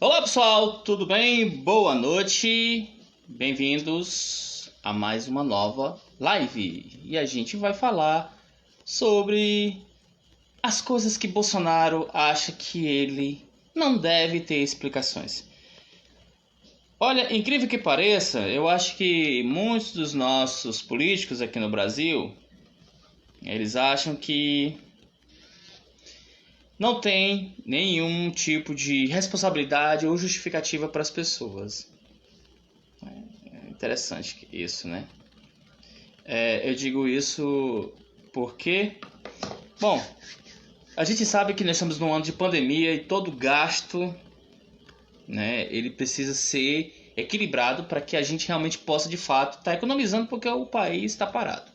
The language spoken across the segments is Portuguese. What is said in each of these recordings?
Olá pessoal, tudo bem? Boa noite, bem-vindos a mais uma nova live. E a gente vai falar sobre as coisas que Bolsonaro acha que ele não deve ter explicações. Olha, incrível que pareça, eu acho que muitos dos nossos políticos aqui no Brasil, eles acham que não tem nenhum tipo de responsabilidade ou justificativa para as pessoas. É interessante isso, né? Eu digo isso porque, bom, a gente sabe que nós estamos num ano de pandemia e todo gasto, né, ele precisa ser equilibrado para que a gente realmente possa, de fato, estar economizando porque o país está parado.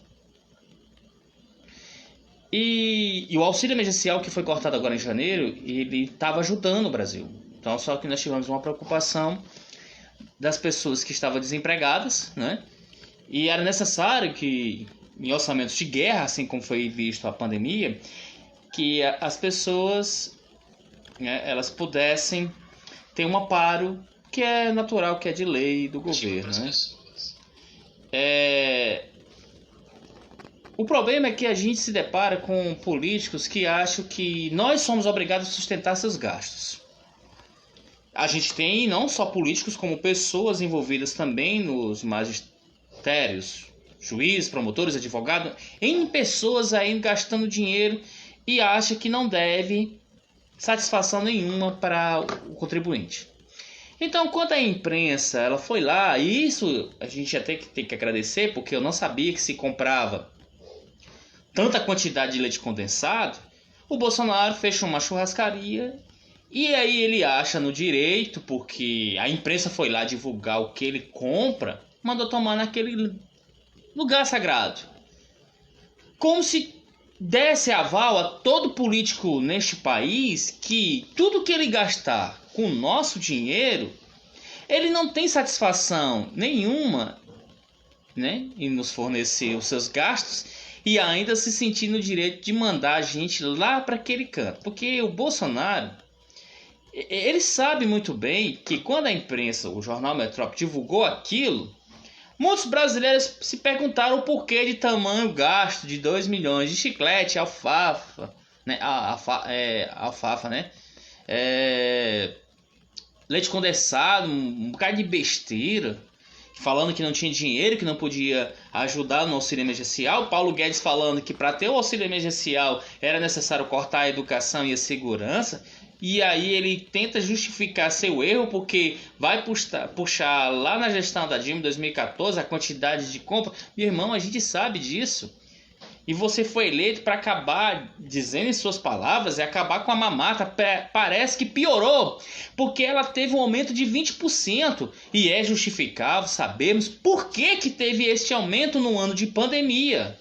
E o auxílio emergencial que foi cortado agora em janeiro, ele estava ajudando o Brasil. Então, só que nós tivemos uma preocupação das pessoas que estavam desempregadas, né? E era necessário que, em orçamentos de guerra, assim como foi visto a pandemia, que as pessoas, né, elas pudessem ter um amparo que é natural, que é de lei do governo, né? O problema é que a gente se depara com políticos que acham que nós somos obrigados a sustentar seus gastos. A gente tem não só políticos, como pessoas envolvidas também nos magistérios, juízes, promotores, advogados, em pessoas aí gastando dinheiro e acha que não deve satisfação nenhuma para o contribuinte. Então, quando a imprensa ela foi lá, e isso a gente até tem que agradecer, porque eu não sabia que se comprava tanta quantidade de leite condensado, o Bolsonaro fechou uma churrascaria e aí ele acha no direito, porque a imprensa foi lá divulgar o que ele compra, mandou tomar naquele lugar sagrado. Como se desse aval a todo político neste país que tudo que ele gastar com o nosso dinheiro, ele não tem satisfação nenhuma, né, em nos fornecer os seus gastos e ainda se sentir no direito de mandar a gente lá para aquele canto. Porque o Bolsonaro, ele sabe muito bem que quando a imprensa, o jornal Metrópole, divulgou aquilo, muitos brasileiros se perguntaram o porquê de tamanho gasto de 2 milhões de chiclete, alfafa, né? Alfafa, né? Leite condensado, um bocado de besteira, falando que não tinha dinheiro, que não podia ajudar no auxílio emergencial. Paulo Guedes falando que para ter o auxílio emergencial era necessário cortar a educação e a segurança. E aí ele tenta justificar seu erro porque vai puxar lá na gestão da Dilma em 2014 a quantidade de compra. Meu irmão, a gente sabe disso. E você foi eleito para acabar, dizendo em suas palavras, é acabar com a mamata. Parece que piorou, porque ela teve um aumento de 20%. E é justificável, sabemos por que teve este aumento no ano de pandemia.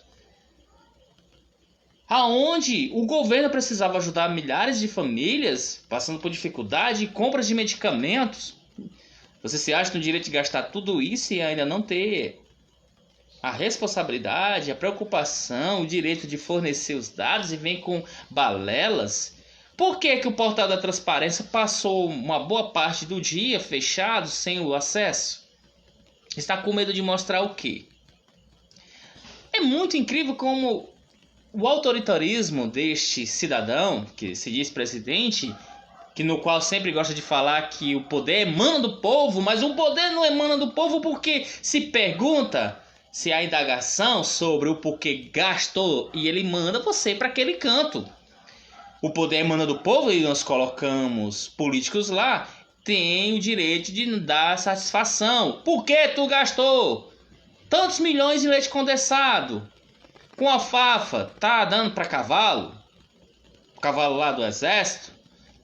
Aonde o governo precisava ajudar milhares de famílias passando por dificuldade e compras de medicamentos. Você se acha no direito de gastar tudo isso e ainda não ter a responsabilidade, a preocupação, o direito de fornecer os dados e vem com balelas? Por que o portal da transparência passou uma boa parte do dia fechado, sem o acesso? Está com medo de mostrar o quê? É muito incrível como o autoritarismo deste cidadão, que se diz presidente, que no qual sempre gosta de falar que o poder emana do povo, mas o poder não emana do povo porque se pergunta se há indagação sobre o porquê gastou e ele manda você para aquele canto. O poder emana do povo e nós colocamos políticos lá, tem o direito de dar satisfação. Por que tu gastou tantos milhões em leite condensado? Com alfafa, tá dando para cavalo? O cavalo lá do exército?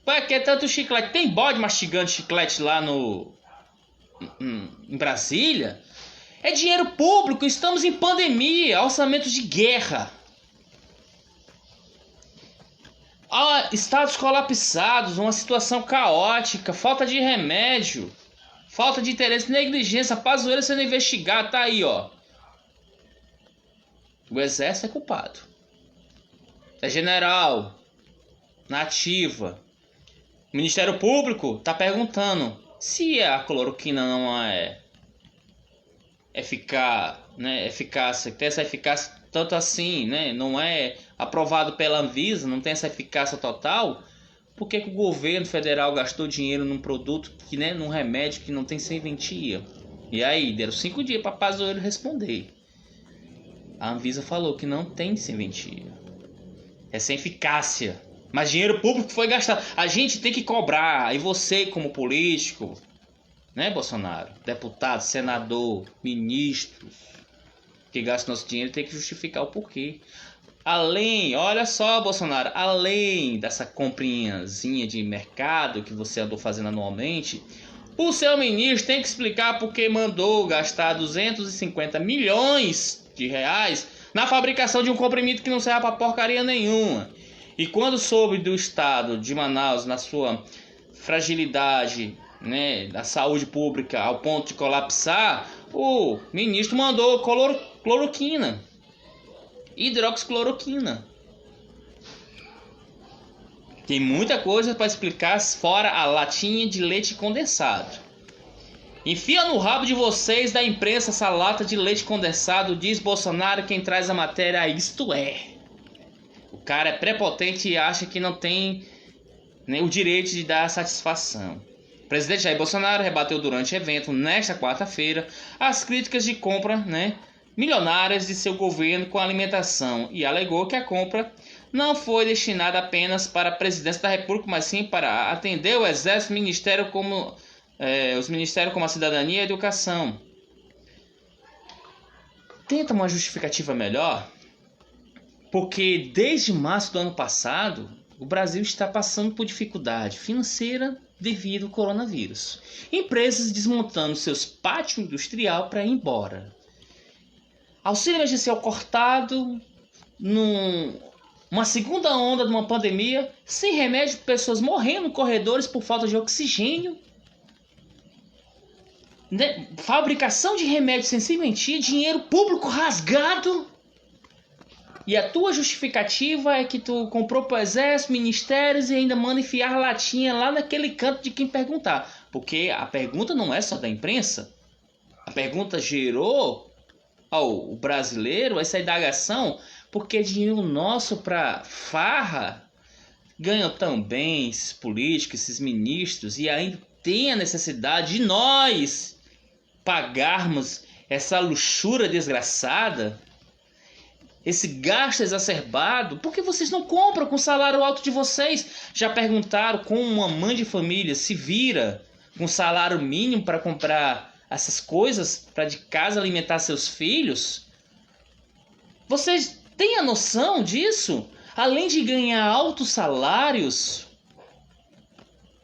Para que tanto chiclete? Tem bode mastigando chiclete lá em Brasília? É dinheiro público, estamos em pandemia, orçamento de guerra. Estados colapsados, uma situação caótica, falta de remédio, falta de interesse, negligência, pazueira sendo investigado, tá aí, ó. O exército é culpado. É general, na ativa, O Ministério Público está perguntando se a cloroquina não é eficaz, né, eficácia, tem essa eficácia tanto assim, né, não é aprovado pela Anvisa, não tem essa eficácia total. Por que o governo federal gastou dinheiro num produto que, né, num remédio que não tem serventia? E aí, deram 5 dias para Pazuello responder. A Anvisa falou que não tem serventia. É sem eficácia. Mas dinheiro público foi gastado. A gente tem que cobrar. E você, como político, né, Bolsonaro? Deputado, senador, ministros que gastam nosso dinheiro, tem que justificar o porquê. Além, olha só, Bolsonaro, além dessa comprinhazinha de mercado que você andou fazendo anualmente, o seu ministro tem que explicar por que mandou gastar 250 milhões de reais na fabricação de um comprimido que não serve pra porcaria nenhuma. E quando soube do estado de Manaus, na sua fragilidade, né, da saúde pública ao ponto de colapsar, o ministro mandou cloroquina, hidroxicloroquina. Tem muita coisa para explicar fora a latinha de leite condensado. Enfia no rabo de vocês da imprensa essa lata de leite condensado, diz Bolsonaro, quem traz a matéria, isto é. O cara é prepotente e acha que não tem, né, o direito de dar satisfação. O presidente Jair Bolsonaro rebateu durante o evento, nesta quarta-feira, as críticas de compra, né, milionárias de seu governo com alimentação e alegou que a compra não foi destinada apenas para a presidência da República, mas sim para atender o Exército, Ministério como, os ministérios como a Cidadania e a Educação. Tenta uma justificativa melhor, porque desde março do ano passado o Brasil está passando por dificuldade financeira devido ao coronavírus. Empresas desmontando seus pátios industrial para ir embora. Auxílio emergencial cortado, numa segunda onda de uma pandemia, sem remédio, pessoas morrendo em corredores por falta de oxigênio, né? Fabricação de remédios sem serventia, dinheiro público rasgado. E a tua justificativa é que tu comprou para o exército, ministérios e ainda manda enfiar latinha lá naquele canto de quem perguntar. Porque a pergunta não é só da imprensa. A pergunta gerou ao brasileiro essa indagação porque dinheiro nosso para farra ganham também esses políticos, esses ministros, e ainda tem a necessidade de nós pagarmos essa luxúria desgraçada, esse gasto exacerbado. Por que vocês não compram com o salário alto de vocês? Já perguntaram como uma mãe de família se vira com salário mínimo para comprar essas coisas para de casa alimentar seus filhos? Vocês têm a noção disso? Além de ganhar altos salários,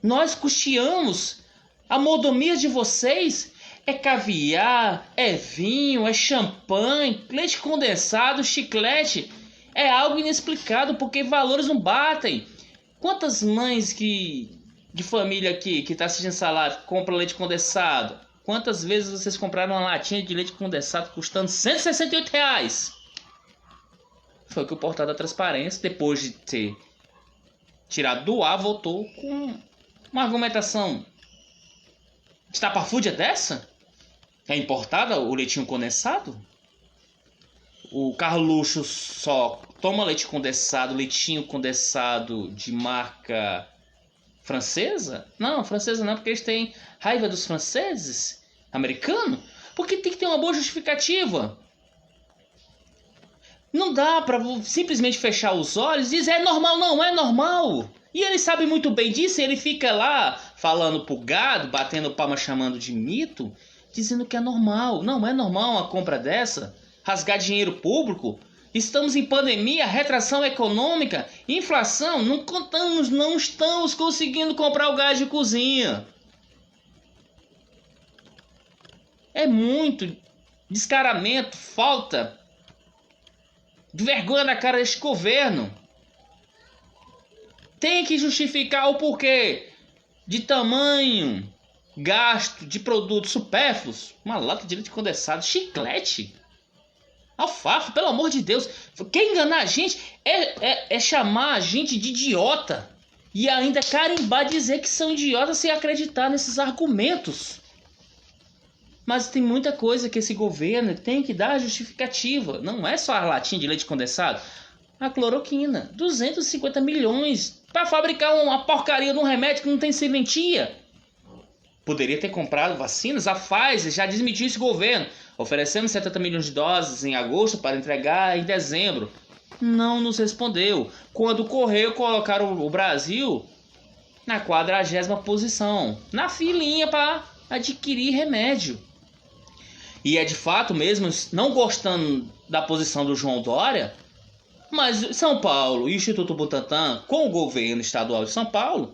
nós custeamos a mordomia de vocês. É caviar, é vinho, é champanhe, leite condensado, chiclete. É algo inexplicado porque valores não batem. Quantas mães de família aqui que está assistindo salário compram leite condensado? Quantas vezes vocês compraram uma latinha de leite condensado custando R$168? Foi o que o portal da Transparência, depois de ter tirado do ar, voltou com uma argumentação estapafúrdia dessa? É importada o leitinho condensado? O Carluxo só toma leite condensado, leitinho condensado de marca francesa? Não, francesa não, porque eles têm raiva dos franceses, americano. Porque tem que ter uma boa justificativa. Não dá pra simplesmente fechar os olhos e dizer é normal, não é normal. E ele sabe muito bem disso, e ele fica lá falando pro gado, batendo palma, chamando de mito, dizendo que é normal. Não é normal uma compra dessa, rasgar dinheiro público. Estamos em pandemia, retração econômica, inflação, não estamos conseguindo comprar o gás de cozinha. É muito descaramento, falta de vergonha na cara deste governo. Tem que justificar o porquê de tamanho gasto de produtos supérfluos. Uma lata de leite condensado, chiclete, alfafa, pelo amor de Deus. Quer enganar a gente é chamar a gente de idiota. E ainda carimbar dizer que são idiotas sem acreditar nesses argumentos. Mas tem muita coisa que esse governo tem que dar justificativa. Não é só a latinha de leite condensado. A cloroquina, 250 milhões para fabricar uma porcaria de um remédio que não tem serventia. Poderia ter comprado vacinas. A Pfizer já desmentiu esse governo, oferecendo 70 milhões de doses em agosto para entregar em dezembro. Não nos respondeu. Quando correu, colocaram o Brasil na 40ª posição, na filinha para adquirir remédio. E é de fato mesmo, não gostando da posição do João Dória, mas São Paulo e o Instituto Butantan, com o governo estadual de São Paulo,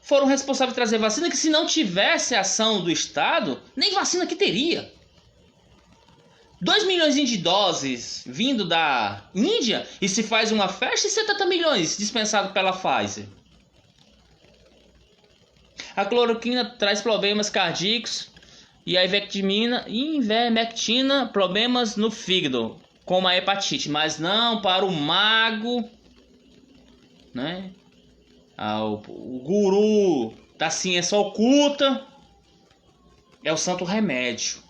foram responsáveis por trazer vacina que, se não tivesse ação do Estado, nem vacina que teria. 2 milhões de doses vindo da Índia e se faz uma festa, e 70 milhões dispensado pela Pfizer. A cloroquina traz problemas cardíacos e a ivermectina problemas no fígado, como a hepatite, mas não para o mago, né? O guru da ciência oculta. É o santo remédio.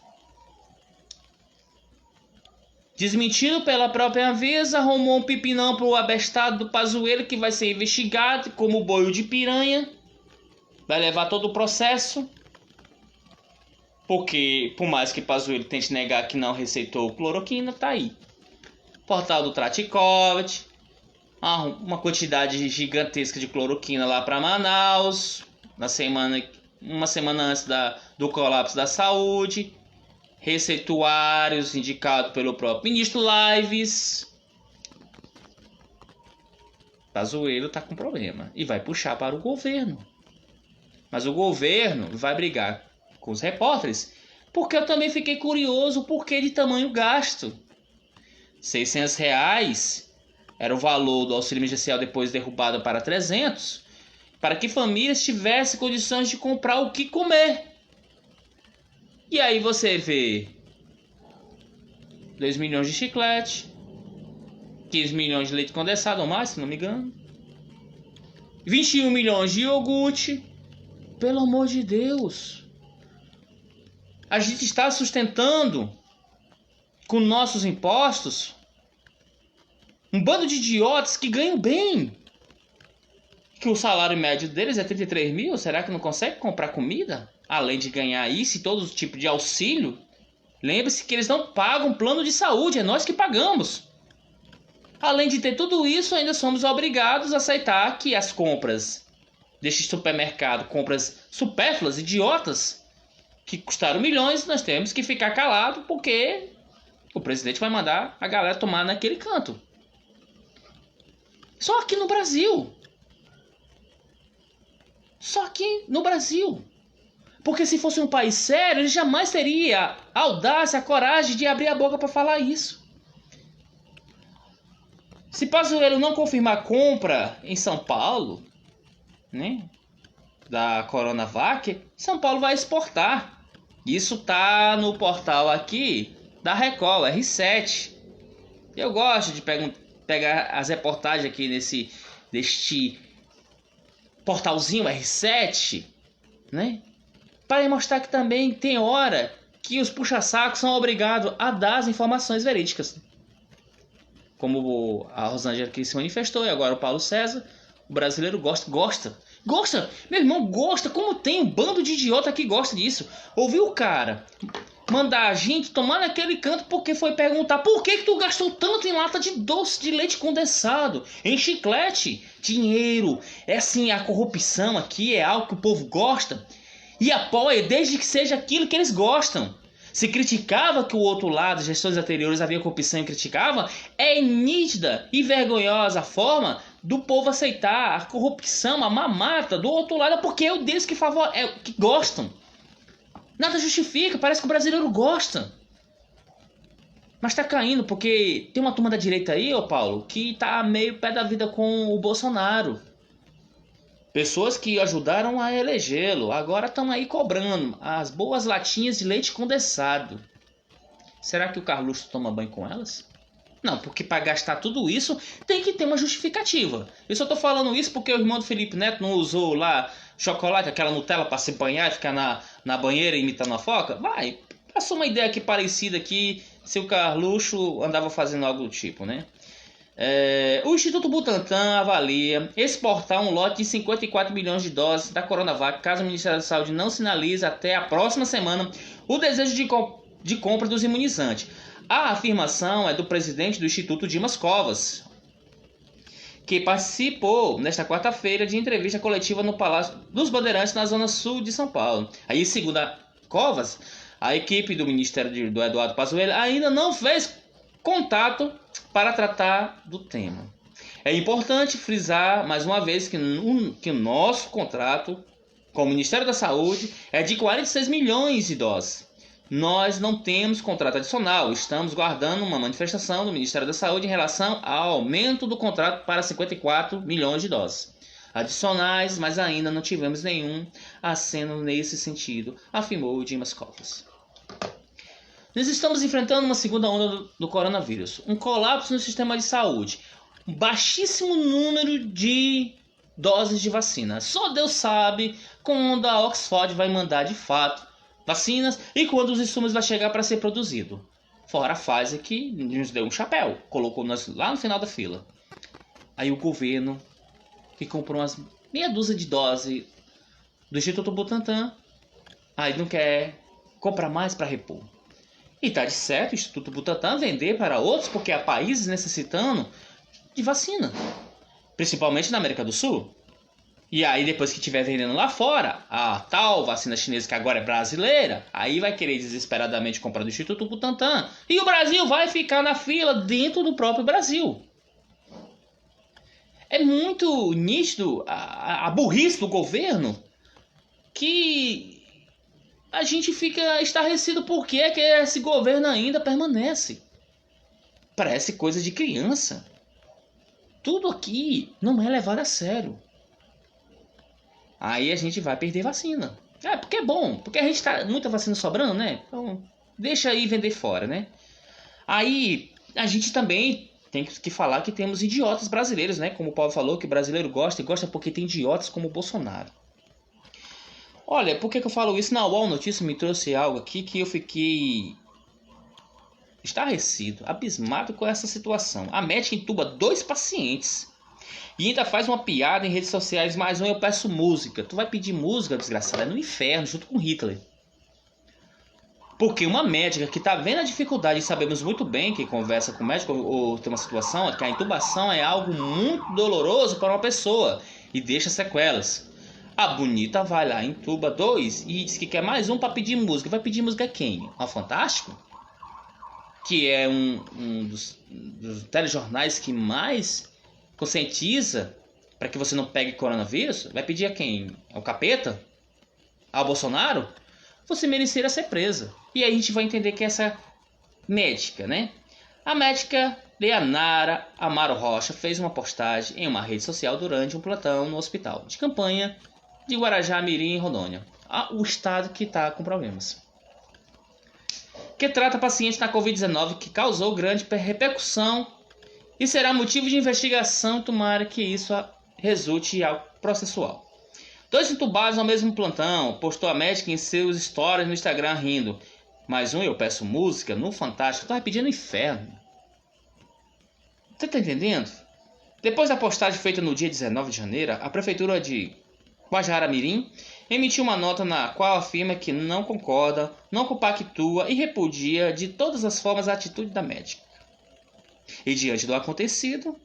Desmentido pela própria Anvisa, arrumou um pipinão pro abestado do Pazuello, que vai ser investigado como boio de piranha. Vai levar todo o processo. Porque, por mais que Pazuello tente negar que não receitou cloroquina, tá aí. Portal do Traticovet. Uma quantidade gigantesca de cloroquina lá para Manaus. Uma semana antes do colapso da saúde. Receituários indicados pelo próprio ministro Lives. Pazuello tá com problema e vai puxar para o governo. Mas o governo vai brigar com os repórteres, porque eu também fiquei curioso por que de tamanho gasto. R$600 era o valor do auxílio emergencial, depois derrubado para 300, para que famílias tivessem condições de comprar o que comer. E aí você vê 2 milhões de chiclete, 15 milhões de leite condensado ou mais, se não me engano, 21 milhões de iogurte. Pelo amor de Deus. A gente está sustentando com nossos impostos um bando de idiotas que ganham bem. Que o salário médio deles é 33 mil. Será que não consegue comprar comida? Além de ganhar isso e todo tipo de auxílio. Lembre-se que eles não pagam plano de saúde. É nós que pagamos. Além de ter tudo isso, ainda somos obrigados a aceitar que as compras deste supermercado, compras supérfluas, idiotas, que custaram milhões, nós temos que ficar calado porque o presidente vai mandar a galera tomar naquele canto. Só aqui no Brasil. Só aqui no Brasil. Porque se fosse um país sério, ele jamais teria a audácia, a coragem de abrir a boca para falar isso. Se Pazuello não confirmar a compra em São Paulo, né, da Coronavac, São Paulo vai exportar. Isso tá no portal aqui da Record, R7. Eu gosto de pegar as reportagens aqui deste portalzinho R7, né? Para mostrar que também tem hora que os puxa-sacos são obrigados a dar as informações verídicas. Como a Rosângela que se manifestou e agora o Paulo César, o brasileiro gosta. Meu irmão, gosta. Como tem um bando de idiota que gosta disso. Ouviu o cara mandar a gente tomar naquele canto porque foi perguntar por que tu gastou tanto em lata de doce de leite condensado, em chiclete, dinheiro. É assim, a corrupção aqui é algo que o povo gosta e apoia desde que seja aquilo que eles gostam. Se criticava que o outro lado, gestões anteriores, havia corrupção e criticava, é nítida e vergonhosa a forma do povo aceitar a corrupção, a mamata do outro lado, porque é o deles que gostam. Nada justifica, parece que o brasileiro gosta. Mas tá caindo, porque tem uma turma da direita aí, ô Paulo, que tá meio pé da vida com o Bolsonaro. Pessoas que ajudaram a elegê-lo, agora estão aí cobrando as boas latinhas de leite condensado. Será que o Carluxo toma banho com elas? Não, porque para gastar tudo isso tem que ter uma justificativa. Eu só tô falando isso porque o irmão do Felipe Neto não usou lá chocolate, aquela Nutella para se banhar e ficar na banheira imitando a foca? Vai, passou uma ideia aqui parecida aqui se o Carluxo andava fazendo algo do tipo, né? O Instituto Butantan avalia exportar um lote de 54 milhões de doses da Coronavac caso o Ministério da Saúde não sinalize até a próxima semana o desejo de compra dos imunizantes. A afirmação é do presidente do Instituto, Dimas Covas, que participou nesta quarta-feira de entrevista coletiva no Palácio dos Bandeirantes, na zona sul de São Paulo. Aí, segundo a Covas, a equipe do Ministério do Eduardo Pazuello ainda não fez contato para tratar do tema. É importante frisar mais uma vez que o nosso contrato com o Ministério da Saúde é de 46 milhões de doses. Nós não temos contrato adicional, estamos guardando uma manifestação do Ministério da Saúde em relação ao aumento do contrato para 54 milhões de doses adicionais, mas ainda não tivemos nenhum aceno nesse sentido, afirmou Dimas Covas. Nós estamos enfrentando uma segunda onda do coronavírus, um colapso no sistema de saúde, um baixíssimo número de doses de vacina. Só Deus sabe quando a Oxford vai mandar de fato vacinas e quando os insumos vai chegar para ser produzido. Fora a Pfizer que nos deu um chapéu, colocou nós lá no final da fila. Aí o governo, que comprou umas meia dúzia de doses do Instituto Butantan, aí não quer comprar mais para repor. E tá de certo o Instituto Butantan vender para outros, porque há países necessitando de vacina, principalmente na América do Sul. E aí depois que estiver vendendo lá fora, a tal vacina chinesa que agora é brasileira, aí vai querer desesperadamente comprar do Instituto Butantan. E o Brasil vai ficar na fila dentro do próprio Brasil. É muito nítido a burrice do governo que a gente fica estarrecido porque é que esse governo ainda permanece. Parece coisa de criança. Tudo aqui não é levado a sério. Aí a gente vai perder vacina. Porque é bom. Porque a gente tá muita vacina sobrando, né? Então deixa aí vender fora, né? Aí a gente também tem que falar que temos idiotas brasileiros, né? Como o Paulo falou, que o brasileiro gosta e gosta porque tem idiotas como o Bolsonaro. Olha, por que eu falo isso? Na UOL Notícias me trouxe algo aqui que eu fiquei estarrecido, abismado com essa situação. A médica entuba 2 pacientes e ainda faz uma piada em redes sociais. Mais um, eu peço música. Tu vai pedir música, desgraçada? É no inferno, junto com Hitler. Porque uma médica que está vendo a dificuldade, e sabemos muito bem que conversa com o médico ou tem uma situação, que a intubação é algo muito doloroso para uma pessoa e deixa sequelas. A bonita vai lá, intuba 2 e diz que quer mais um para pedir música. Vai pedir música quem? Ao Fantástico? Que é um dos telejornais que mais conscientiza para que você não pegue coronavírus. Vai pedir a quem? Ao Capeta? Ao Bolsonaro? Você mereceria ser presa. E aí a gente vai entender que essa médica, né? A médica Leonara Amaro Rocha fez uma postagem em uma rede social durante um plantão no hospital de campanha de Guarajá Mirim, em Rondônia. O estado que está com problemas. Que trata paciente na Covid-19 que causou grande repercussão e será motivo de investigação. Tomara que isso resulte em algo processual. 2 entubados ao mesmo plantão, postou a médica em seus stories no Instagram rindo. Mais um, eu peço música no Fantástico. Tava pedindo inferno. Você tá entendendo? Depois da postagem feita no dia 19 de janeiro, a prefeitura de Guajara Mirim emitiu uma nota na qual afirma que não concorda, não compactua e repudia de todas as formas a atitude da médica. E diante do acontecido,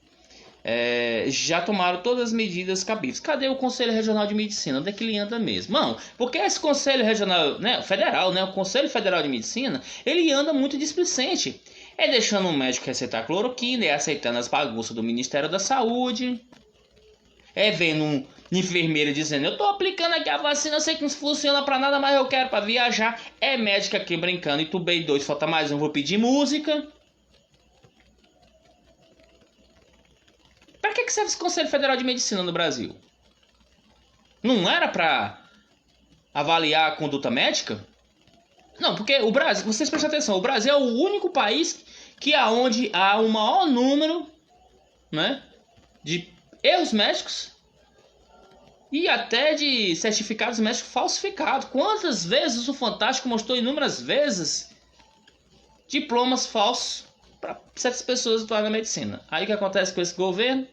já tomaram todas as medidas cabíveis. Cadê o Conselho Regional de Medicina? Onde é que ele anda mesmo? Não, porque esse Conselho Regional, né, federal, né, o Conselho Federal de Medicina, ele anda muito displicente. É deixando o médico receitar cloroquina, é aceitando as bagunças do Ministério da Saúde, é vendo um enfermeiro dizendo, eu tô aplicando aqui a vacina, eu sei que não funciona pra nada, mas eu quero pra viajar. É médico aqui brincando, entubei 2, falta mais um, vou pedir música. Pra que serve esse Conselho Federal de Medicina no Brasil? Não era pra avaliar a conduta médica? Não, porque o Brasil, vocês prestem atenção, o Brasil é o único país que aonde há o maior número, né, de erros médicos e até de certificados médicos falsificados. Quantas vezes o Fantástico mostrou inúmeras vezes diplomas falsos para certas pessoas atuarem na medicina. Aí o que acontece com esse governo?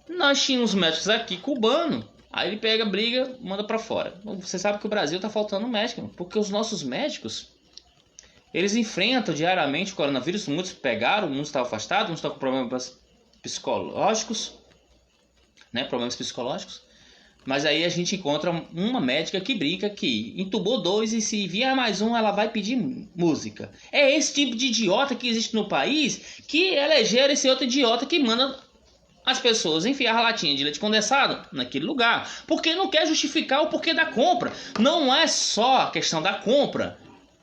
Nós tínhamos médicos aqui cubanos, aí ele pega, briga, manda para fora. Você sabe que o Brasil tá faltando médico, porque os nossos médicos, eles enfrentam diariamente o coronavírus. Muitos pegaram, muitos estão afastados, muitos estão com problemas psicológicos, né? Problemas psicológicos. Mas aí a gente encontra uma médica que brinca que entubou 2 e se vier mais um, ela vai pedir música. É esse tipo de idiota que existe no país que elegeram esse outro idiota que manda as pessoas enfiar a latinha de leite condensado naquele lugar. Porque não quer justificar o porquê da compra. Não é só a questão da compra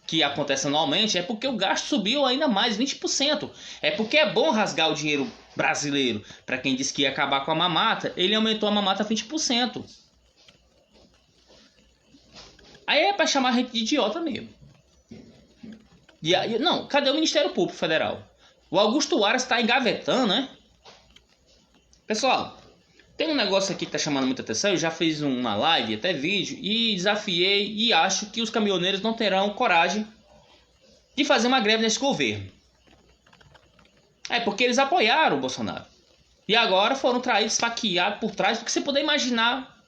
que acontece anualmente, é porque o gasto subiu ainda mais, 20%. É porque é bom rasgar o dinheiro brasileiro. Para quem disse que ia acabar com a mamata, ele aumentou a mamata 20%. Aí é para chamar a gente de idiota mesmo. E aí, não, cadê o Ministério Público Federal? O Augusto Aras está engavetando, né? Pessoal, tem um negócio aqui que tá chamando muita atenção. Eu já fiz uma live, até vídeo, e desafiei e acho que os caminhoneiros não terão coragem de fazer uma greve nesse governo. É porque eles apoiaram o Bolsonaro. E agora foram traídos, esfaqueados por trás, porque você puder imaginar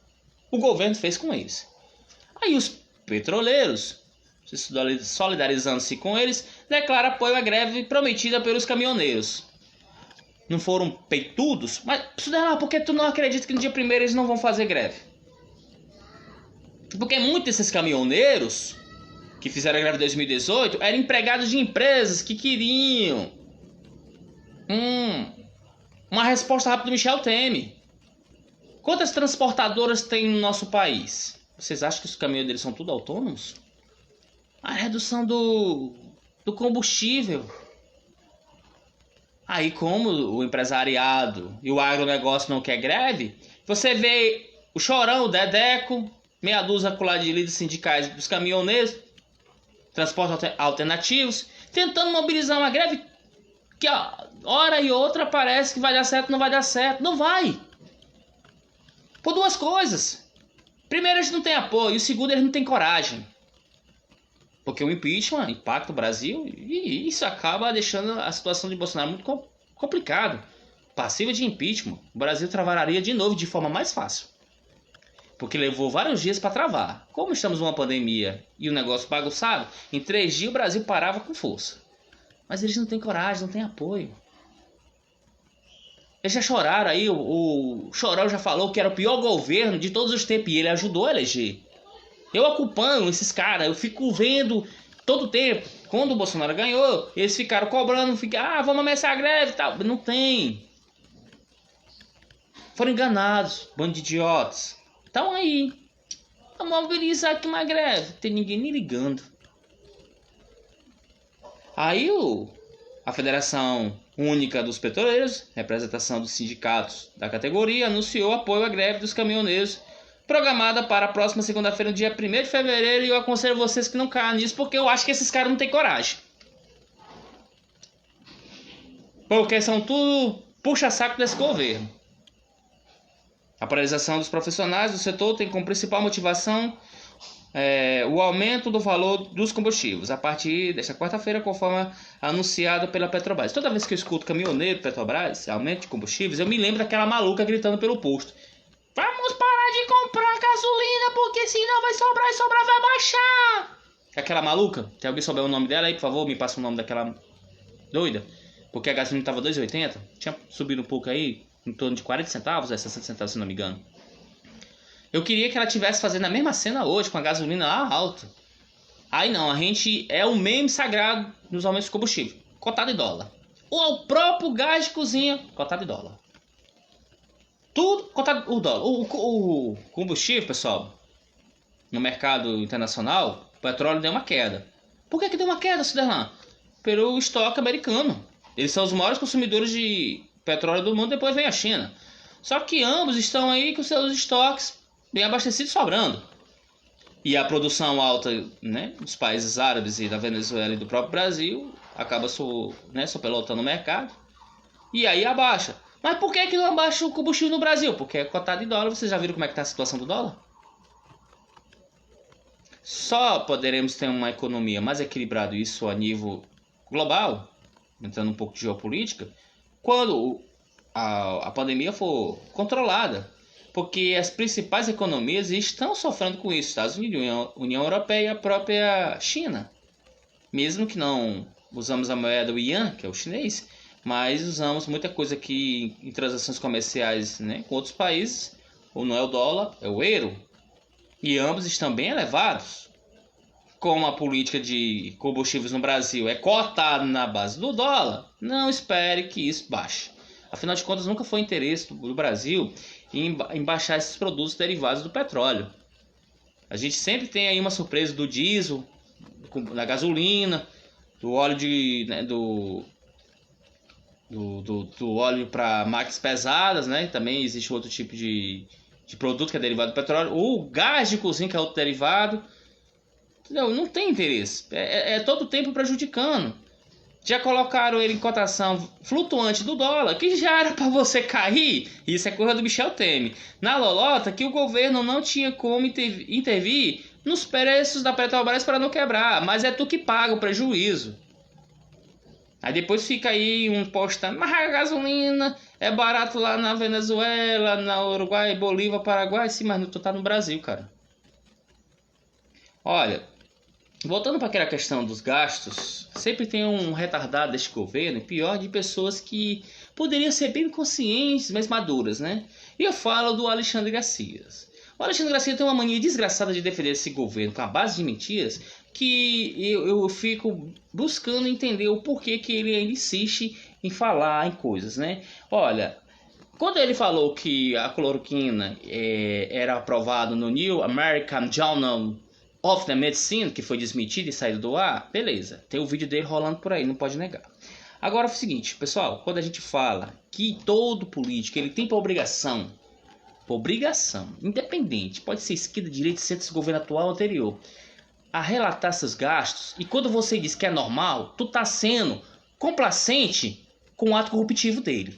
o governo fez com eles. Aí os petroleiros, solidarizando-se com eles, declaram apoio à greve prometida pelos caminhoneiros. Não foram peitudos? Mas, por que tu não acredita que no dia 1º eles não vão fazer greve? Porque muitos desses caminhoneiros que fizeram a greve em 2018 eram empregados de empresas que queriam uma resposta rápida do Michel Temer. Quantas transportadoras tem no nosso país? Vocês acham que os caminhoneiros são tudo autônomos? A redução do combustível. Aí, como o empresariado e o agronegócio não quer greve, você vê o Chorão, o Dedeco, meia dúzia de líderes sindicais dos caminhoneiros, transportes alternativos, tentando mobilizar uma greve que a hora e outra parece que vai dar certo, não vai dar certo. Não vai! Por 2 coisas. Primeiro, eles não têm apoio. E segundo, eles não têm coragem. Porque o impeachment impacta o Brasil e isso acaba deixando a situação de Bolsonaro muito complicado. Passiva de impeachment, o Brasil travaria de novo de forma mais fácil. Porque levou vários dias para travar. Como estamos numa pandemia e o negócio bagunçado, em 3 dias o Brasil parava com força. Mas eles não têm coragem, não têm apoio. Eles já choraram aí, o Chorão já falou que era o pior governo de todos os tempos e ele ajudou a eleger. Eu acompanho esses caras, eu fico vendo todo tempo. Quando o Bolsonaro ganhou, eles ficaram cobrando, vamos começar a greve e tal. Não tem. Foram enganados, bando de idiotas. Então aí, vamos mobilizar aqui uma greve. Não tem ninguém nem ligando. Aí a Federação Única dos Petroleiros, representação dos sindicatos da categoria, anunciou apoio à greve dos caminhoneiros, programada para a próxima segunda-feira, no dia 1º de fevereiro, e eu aconselho vocês que não caiam nisso, porque eu acho que esses caras não têm coragem. Porque são tudo puxa-saco desse governo. A paralisação dos profissionais do setor tem como principal motivação o aumento do valor dos combustíveis, a partir desta quarta-feira, conforme anunciado pela Petrobras. Toda vez que eu escuto caminhoneiro, Petrobras, aumento de combustíveis, eu me lembro daquela maluca gritando pelo posto: vamos parar de comprar gasolina, porque senão vai sobrar e sobrar vai baixar. Aquela maluca, se alguém souber o nome dela aí, por favor, me passa o nome daquela doida. Porque a gasolina estava 2,80, tinha subido um pouco aí, em torno de 40 centavos, 60 centavos se não me engano. Eu queria que ela estivesse fazendo a mesma cena hoje, com a gasolina lá alta. Aí não, a gente é o meme sagrado nos aumentos de combustível, cotado em dólar. Ou o próprio gás de cozinha, cotado em dólar. Tudo cotado o dólar. O combustível, pessoal, no mercado internacional, o petróleo deu uma queda. Por que deu uma queda, Ciderlan? Pelo estoque americano. Eles são os maiores consumidores de petróleo do mundo, depois vem a China. Só que ambos estão aí com seus estoques bem abastecidos, sobrando. E a produção alta, né, dos países árabes e da Venezuela e do próprio Brasil acaba supelotando o mercado e aí abaixa. Mas por que não abaixa o combustível no Brasil? Porque é cotado em dólar. Vocês já viram como é que está a situação do dólar? Só poderemos ter uma economia mais equilibrada, isso a nível global, entrando um pouco de geopolítica, quando a pandemia for controlada. Porque as principais economias estão sofrendo com isso. Estados Unidos, União Europeia e a própria China. Mesmo que não usamos a moeda o Yuan, que é o chinês, mas usamos muita coisa aqui em transações comerciais, né, com outros países. Ou não é o dólar, é o euro. E ambos estão bem elevados. Como a política de combustíveis no Brasil é cotada na base do dólar, não espere que isso baixe. Afinal de contas, nunca foi interesse do Brasil em baixar esses produtos derivados do petróleo. A gente sempre tem aí uma surpresa do diesel, da gasolina, do óleo do óleo para máquinas pesadas, né? Também existe outro tipo de produto que é derivado do petróleo. O gás de cozinha, que é outro derivado. Não tem interesse. É todo o tempo prejudicando. Já colocaram ele em cotação flutuante do dólar, que já era para você cair. Isso é coisa do Michel Temer. Na lolota, que o governo não tinha como intervir nos preços da Petrobras para não quebrar. Mas é tu que paga o prejuízo. Aí depois fica aí um postando, mas a gasolina é barato lá na Venezuela, na Uruguai, Bolívia, Paraguai. Sim, mas tu tá no Brasil, cara. Olha, voltando para aquela questão dos gastos, sempre tem um retardado deste governo, e pior, de pessoas que poderiam ser bem conscientes, mas maduras, né? E eu falo do Alexandre Garcia. O Alexandre Garcia tem uma mania desgraçada de defender esse governo com a base de mentiras, que eu fico buscando entender o porquê que ele ainda insiste em falar em coisas, né? Olha, quando ele falou que a cloroquina era aprovada no New American Journal of the Medicine, que foi desmentido e saído do ar, beleza, tem o vídeo dele rolando por aí, não pode negar. Agora é o seguinte, pessoal, quando a gente fala que todo político ele tem por obrigação, independente, pode ser esquerda, direita, centro, governo atual ou anterior, a relatar seus gastos, e quando você diz que é normal, tu tá sendo complacente com o ato corruptivo dele.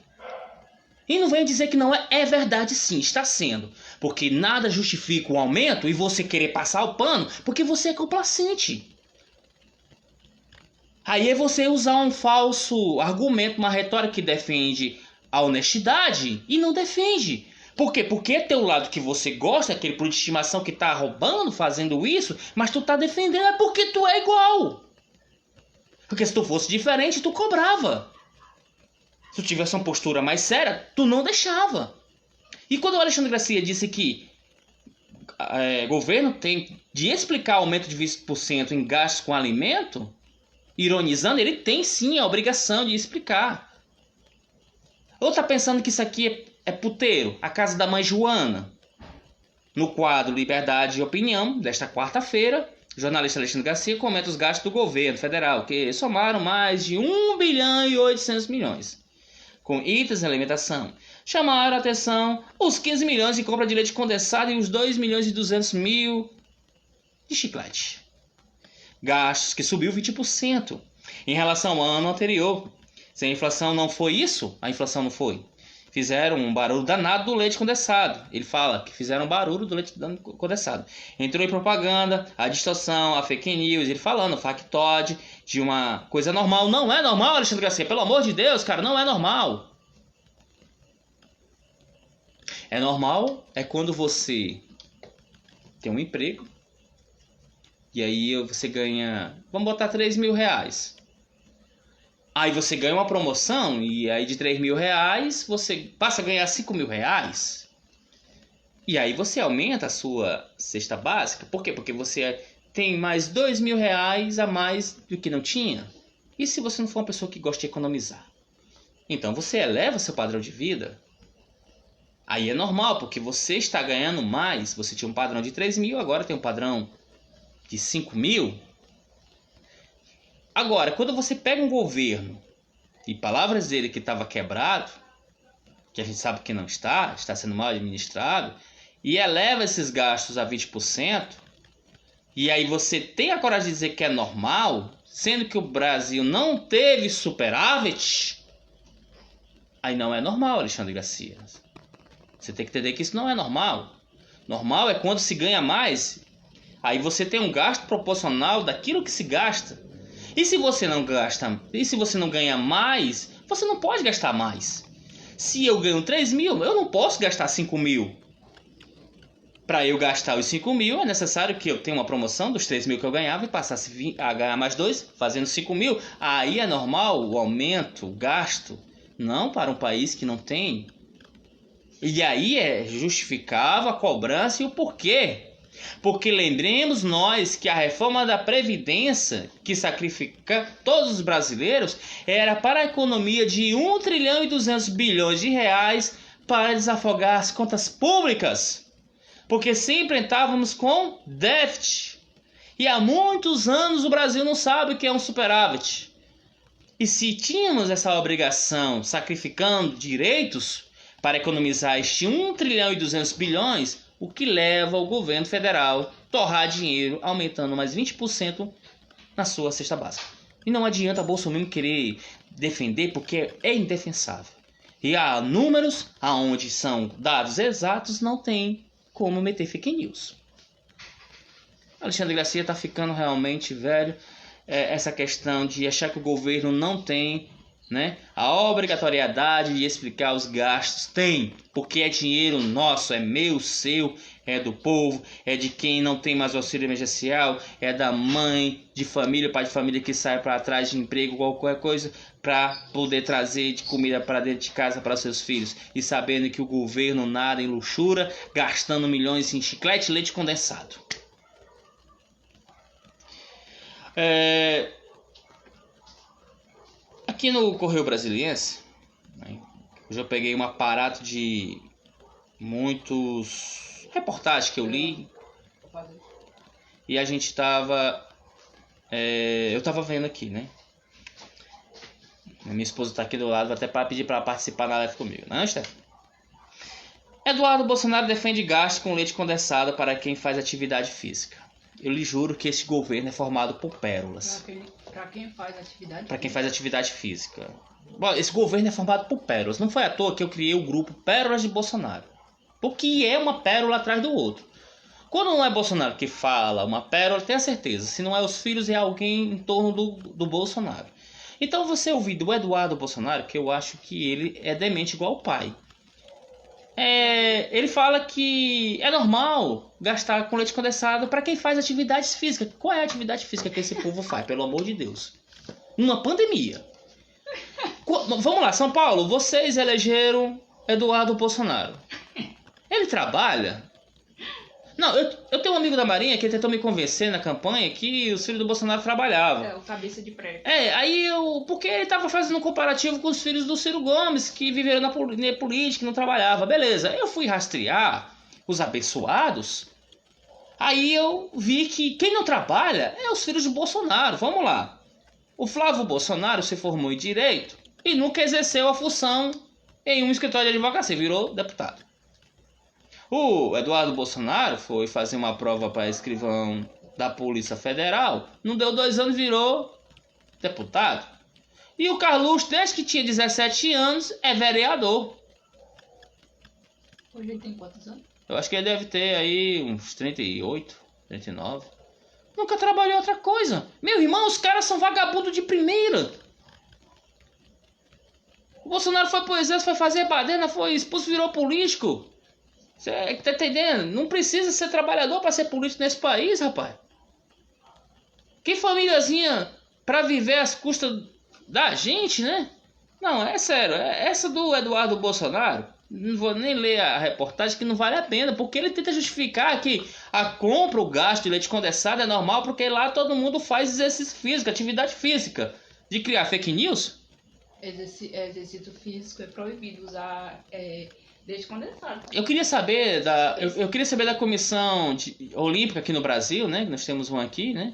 E não venha dizer que não é verdade, sim, está sendo. Porque nada justifica o aumento e você querer passar o pano porque você é complacente. Aí é você usar um falso argumento, uma retórica que defende a honestidade e não defende. Por quê? Porque é teu lado que você gosta, aquele político de estimação que tá roubando, fazendo isso, mas tu tá defendendo é porque tu é igual. Porque se tu fosse diferente, tu cobrava. Se tu tivesse uma postura mais séria, tu não deixava. E quando o Alexandre Garcia disse que governo tem de explicar aumento de 20% em gastos com alimento, ironizando, ele tem sim a obrigação de explicar. Ou tá pensando que isso aqui é puteiro, a casa da mãe Joana? No quadro Liberdade e Opinião, desta quarta-feira, o jornalista Alexandre Garcia comenta os gastos do governo federal, que somaram mais de 1 bilhão e 800 milhões. Com itens de alimentação, chamaram a atenção os 15 milhões de compra de leite condensado e os 2 milhões e 200 mil de chiclete. Gastos que subiu 20% em relação ao ano anterior. Se a inflação não foi isso, a inflação não foi. Fizeram um barulho danado do leite condensado. Ele fala que fizeram um barulho do leite condensado. Entrou em propaganda, a distorção, a fake news, ele falando factoide de uma coisa normal. Não é normal, Alexandre Garcia, pelo amor de Deus, cara, não é normal. É normal é quando você tem um emprego e aí você ganha, vamos botar 3 mil reais. Aí você ganha uma promoção e aí de 3 mil reais você passa a ganhar 5 mil reais. E aí você aumenta a sua cesta básica. Por quê? Porque você tem mais 2 mil reais a mais do que não tinha. E se você não for uma pessoa que gosta de economizar? Então você eleva seu padrão de vida. Aí é normal, porque você está ganhando mais. Você tinha um padrão de 3 mil, agora tem um padrão de 5 mil. Agora, quando você pega um governo, e palavras dele que estava quebrado, que a gente sabe que não está sendo mal administrado, e eleva esses gastos a 20%, e aí você tem a coragem de dizer que é normal, sendo que o Brasil não teve superávit, aí não é normal, Alexandre Garcia. Você tem que entender que isso não é normal. Normal é quando se ganha mais, aí você tem um gasto proporcional daquilo que se gasta. E se você não gasta, e se você não ganha mais, você não pode gastar mais. Se eu ganho 3 mil, eu não posso gastar 5 mil. Para eu gastar os 5 mil, é necessário que eu tenha uma promoção dos 3 mil que eu ganhava e passasse a ganhar mais 2, fazendo 5 mil. Aí é normal o aumento, o gasto. Não para um país que não tem. E aí é justificável a cobrança e o porquê. Porque lembremos nós que a reforma da Previdência, que sacrifica todos os brasileiros, era para a economia de 1 trilhão e 200 bilhões de reais para desafogar as contas públicas. Porque sempre estávamos com déficit. E há muitos anos o Brasil não sabe o que é um superávit. E se tínhamos essa obrigação, sacrificando direitos para economizar este 1 trilhão e 200 bilhões, o que leva o governo federal a torrar dinheiro, aumentando mais 20% na sua cesta básica. E não adianta Bolsonaro querer defender, porque é indefensável. E há números aonde são dados exatos, não tem como meter fake news. Alexandre Garcia está ficando realmente velho. Essa questão de achar que o governo não tem, né, a obrigatoriedade de explicar os gastos. Tem, porque é dinheiro nosso, é meu, seu, é do povo, é de quem não tem mais auxílio emergencial, é da mãe de família, pai de família que sai para trás de emprego, qualquer coisa, para poder trazer de comida para dentro de casa para seus filhos. E sabendo que o governo nada em luxúria, gastando milhões em chiclete e leite condensado. Aqui no Correio Brasiliense, né, hoje eu peguei um aparato de muitos reportagens que eu li. E a gente estava... eu estava vendo aqui, né? Minha esposa está aqui do lado, até para pedir para participar na live comigo. Não, Steph? Eduardo Bolsonaro defende gasto com leite condensado para quem faz atividade física. Eu lhe juro que esse governo é formado por pérolas. Para quem faz atividade Para quem faz atividade física. Bom, esse governo é formado por pérolas. Não foi à toa que eu criei o grupo Pérolas de Bolsonaro. Porque é uma pérola atrás do outro. Quando não é Bolsonaro que fala uma pérola, tenha certeza. Se não é os filhos, é alguém em torno do Bolsonaro. Então você ouvir do Eduardo Bolsonaro, que eu acho que ele é demente igual o pai. Ele fala que é normal gastar com leite condensado para quem faz atividades físicas. Qual é a atividade física que esse povo faz, pelo amor de Deus? Numa pandemia. Vamos lá, São Paulo, vocês elegeram Eduardo Bolsonaro. Ele trabalha? Não, eu tenho um amigo da Marinha que tentou me convencer na campanha que os filhos do Bolsonaro trabalhavam. o cabeça de prego. Porque ele estava fazendo um comparativo com os filhos do Ciro Gomes, que viveram na política e não trabalhava. Beleza, eu fui rastrear os abençoados, aí eu vi que quem não trabalha é os filhos de Bolsonaro. Vamos lá. O Flávio Bolsonaro se formou em Direito e nunca exerceu a função em um escritório de advocacia, virou deputado. O Eduardo Bolsonaro foi fazer uma prova para escrivão da Polícia Federal, não deu 2 anos, virou deputado. E o Carluxo, desde que tinha 17 anos, é vereador. Hoje ele tem quantos anos? Eu acho que ele deve ter aí uns 38, 39. Nunca trabalhou em outra coisa. Meu irmão, os caras são vagabundos de primeira. O Bolsonaro foi pro exército, foi fazer baderna, foi expulso, virou político. Você tá entendendo? Não precisa ser trabalhador para ser político nesse país, rapaz. Que famíliazinha para viver às custas da gente, né? Não, é sério. Essa do Eduardo Bolsonaro, não vou nem ler a reportagem, que não vale a pena, porque ele tenta justificar que a compra, o gasto de leite condensado é normal, porque lá todo mundo faz exercício físico, atividade física. De criar fake news? Exercício físico é proibido usar... leite condensado. Eu queria saber da comissão olímpica aqui no Brasil, né? Nós temos um aqui, né?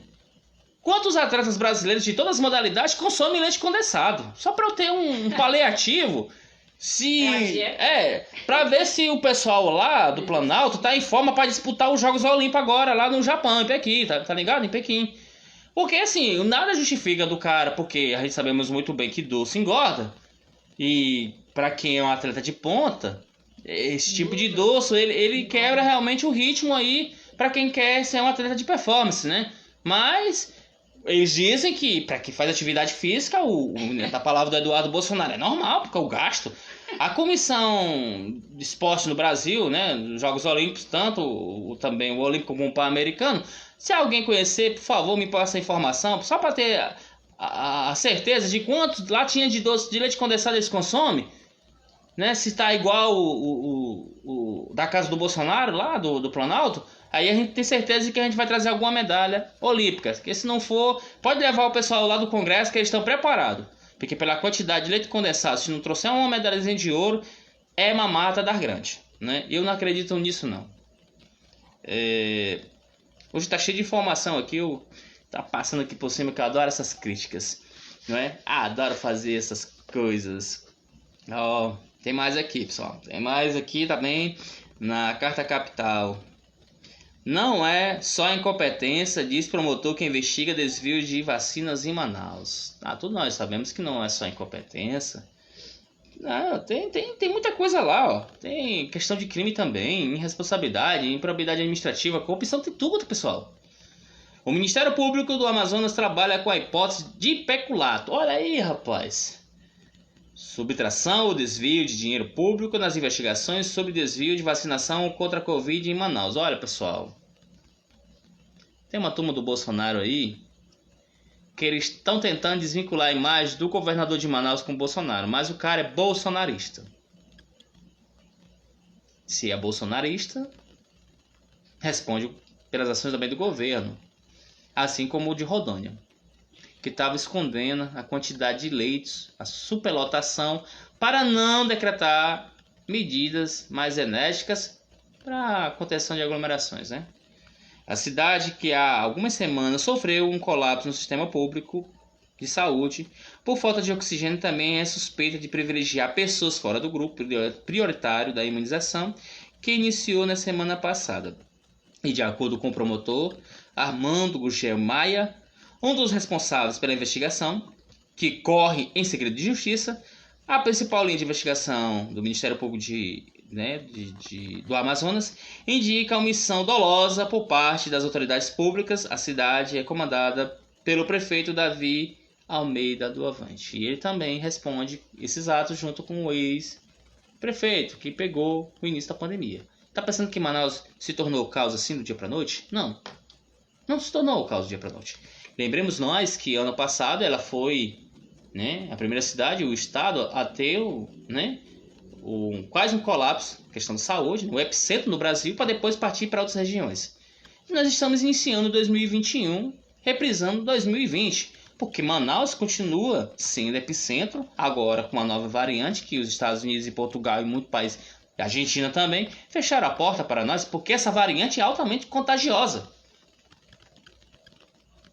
Quantos atletas brasileiros de todas as modalidades consomem leite condensado? Só para eu ter um paliativo Pra ver se o pessoal lá do Planalto tá em forma pra disputar os Jogos Olímpicos agora, lá no Japão, em Pequim, tá ligado? Em Pequim. Porque assim, nada justifica do cara, porque a gente sabemos muito bem que doce engorda. E pra quem é um atleta de ponta, esse tipo de doce, ele quebra realmente o ritmo aí pra quem quer ser um atleta de performance, né? Mas eles dizem que pra quem faz atividade física, da palavra do Eduardo Bolsonaro, é normal, porque o gasto. A comissão de esporte no Brasil, né, nos Jogos Olímpicos, tanto também o Olímpico como o Pan-Americano, se alguém conhecer, por favor, me passe a informação, só para ter a certeza de quanto latinha de doce de leite condensado eles consomem, né? Se está igual o da casa do Bolsonaro, lá do Planalto, aí a gente tem certeza de que a gente vai trazer alguma medalha olímpica. Porque se não for, pode levar o pessoal lá do Congresso que eles estão preparados. Porque pela quantidade de leite condensado, se não trouxer uma medalhazinha de ouro, é mamata dar grande, né? Eu não acredito nisso, não. Hoje tá cheio de informação aqui, tá passando aqui por cima, que eu adoro essas críticas, não é? Adoro fazer essas coisas. Ó, tem mais aqui, pessoal. Tem mais aqui também na Carta Capital. Não é só incompetência, diz promotor que investiga desvio de vacinas em Manaus. Todos nós sabemos que não é só incompetência. Não, tem muita coisa lá, ó. Tem questão de crime também, irresponsabilidade, improbidade administrativa, corrupção, tem tudo, pessoal. O Ministério Público do Amazonas trabalha com a hipótese de peculato. Olha aí, rapaz. Subtração ou desvio de dinheiro público nas investigações sobre desvio de vacinação contra a Covid em Manaus. Olha, pessoal, tem uma turma do Bolsonaro aí que eles estão tentando desvincular a imagem do governador de Manaus com o Bolsonaro, mas o cara é bolsonarista. Se é bolsonarista, responde pelas ações também do governo, assim como o de Rondônia, que estava escondendo a quantidade de leitos, a superlotação, para não decretar medidas mais enérgicas para a contenção de aglomerações, né? A cidade, que há algumas semanas sofreu um colapso no sistema público de saúde por falta de oxigênio, também é suspeita de privilegiar pessoas fora do grupo prioritário da imunização, que iniciou na semana passada. E de acordo com o promotor Armando Gugel Maia, um dos responsáveis pela investigação, que corre em segredo de justiça, a principal linha de investigação do Ministério Público do Amazonas indica omissão dolosa por parte das autoridades públicas. A cidade é comandada pelo prefeito Davi Almeida do Avante. E ele também responde esses atos junto com o ex-prefeito, que pegou o início da pandemia. Tá pensando que Manaus se tornou caos assim do dia para noite? Não. Não se tornou caos do dia para noite. Lembremos nós que ano passado ela foi, né, a primeira cidade, o estado, a ter quase um colapso, questão de saúde, o epicentro no Brasil, para depois partir para outras regiões. E nós estamos iniciando 2021, reprisando 2020, porque Manaus continua sendo epicentro, agora com uma nova variante, que os Estados Unidos e Portugal e muitos países, a Argentina também, fecharam a porta para nós, porque essa variante é altamente contagiosa.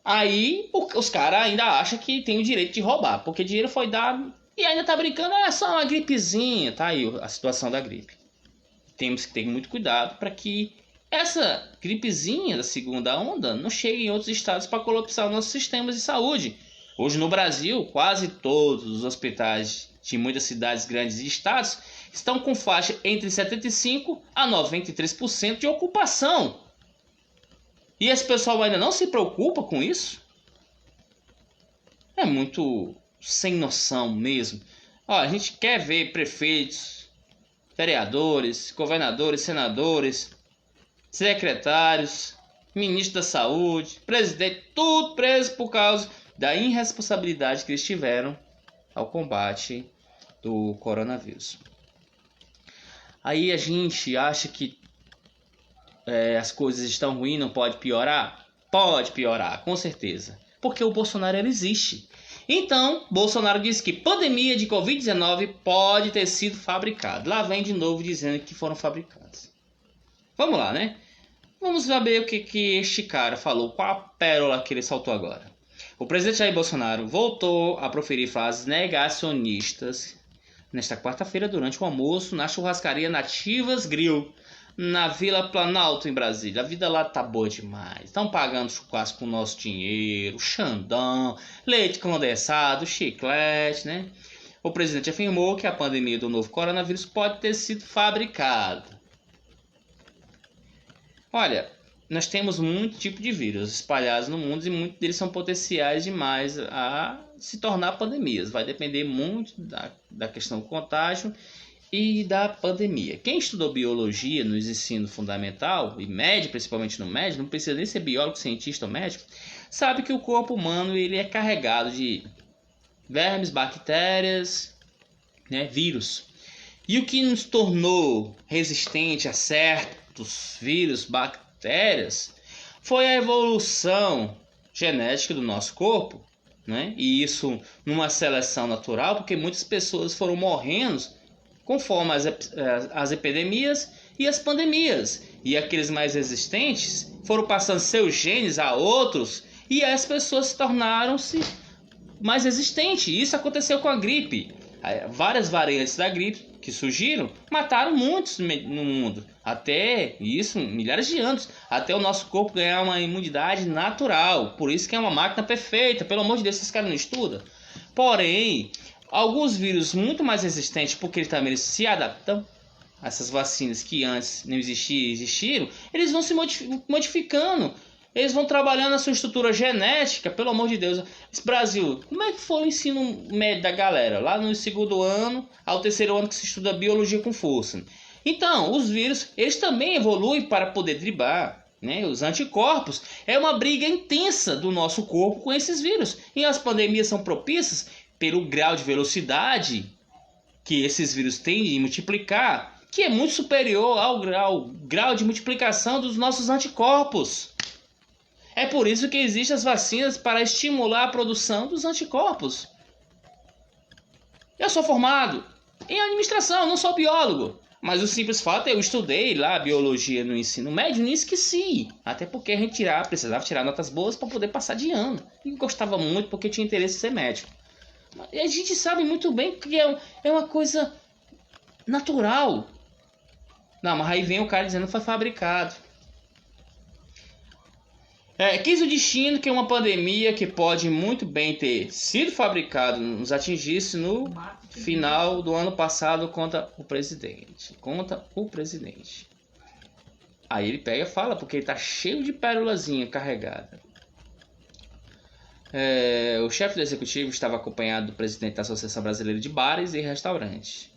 Aí os caras ainda acham que tem o direito de roubar, porque dinheiro foi dado e ainda tá brincando, é só uma gripezinha, tá aí a situação da gripe. Temos que ter muito cuidado para que essa gripezinha da segunda onda não chegue em outros estados para colapsar os nossos sistemas de saúde. Hoje no Brasil, quase todos os hospitais de muitas cidades grandes e estados estão com faixa entre 75% a 93% de ocupação. E esse pessoal ainda não se preocupa com isso? É muito sem noção mesmo. A gente quer ver prefeitos, vereadores, governadores, senadores, secretários, ministro da saúde, presidente, tudo preso por causa da irresponsabilidade que eles tiveram ao combate do coronavírus. Aí a gente acha que as coisas estão ruins, não pode piorar? Pode piorar, com certeza. Porque o Bolsonaro ele existe. Então, Bolsonaro disse que pandemia de Covid-19 pode ter sido fabricada. Lá vem de novo dizendo que foram fabricados. Vamos lá, né? Vamos saber o que este cara falou, qual a pérola que ele soltou agora. O presidente Jair Bolsonaro voltou a proferir frases negacionistas nesta quarta-feira durante o almoço na churrascaria Nativas Grill, na Vila Planalto, em Brasília. A vida lá tá boa demais. Estão pagando churrasco com o nosso dinheiro, xandão, leite condensado, chiclete, né? O presidente afirmou que a pandemia do novo coronavírus pode ter sido fabricada. Olha, nós temos muito tipo de vírus espalhados no mundo e muitos deles são potenciais demais a se tornar pandemias. Vai depender muito da questão do contágio e da pandemia. Quem estudou biologia no ensino fundamental e médio, principalmente no médio, não precisa nem ser biólogo, cientista ou médico, sabe que o corpo humano ele é carregado de vermes, bactérias, né, vírus. E o que nos tornou resistente a certos vírus, bactérias, foi a evolução genética do nosso corpo, né? E isso numa seleção natural, porque muitas pessoas foram morrendo conforme as epidemias e as pandemias. E aqueles mais resistentes foram passando seus genes a outros e as pessoas se tornaram-se mais resistentes. Isso aconteceu com a gripe. Várias variantes da gripe que surgiram mataram muitos no mundo. Até isso, milhares de anos. Até o nosso corpo ganhar uma imunidade natural. Por isso que é uma máquina perfeita. Pelo amor de Deus, esses caras não estudam. Porém, alguns vírus muito mais resistentes, porque também eles se adaptam a essas vacinas que antes não existiram, eles vão se modificando. Eles vão trabalhando a sua estrutura genética, pelo amor de Deus. Brasil, como é que foi o ensino médio da galera? Lá no segundo ano ao terceiro ano que se estuda biologia com força. Então, os vírus, eles também evoluem para poder driblar, né? Os anticorpos é uma briga intensa do nosso corpo com esses vírus. E as pandemias são propícias pelo grau de velocidade que esses vírus têm de multiplicar, que é muito superior ao grau de multiplicação dos nossos anticorpos. É por isso que existem as vacinas para estimular a produção dos anticorpos. Eu sou formado em administração, não sou biólogo. Mas o simples fato é que eu estudei lá biologia no ensino médio e não esqueci. Até porque a gente precisava tirar notas boas para poder passar de ano. E gostava muito porque tinha interesse em ser médico. E a gente sabe muito bem que é uma coisa natural. Não, mas aí vem o cara dizendo que foi fabricado. Quis o destino que uma pandemia que pode muito bem ter sido fabricado nos atingisse no final do ano passado contra o presidente. Aí ele pega e fala, porque ele tá cheio de pérolazinha carregada. O chefe do executivo estava acompanhado do presidente da Associação Brasileira de Bares e Restaurantes,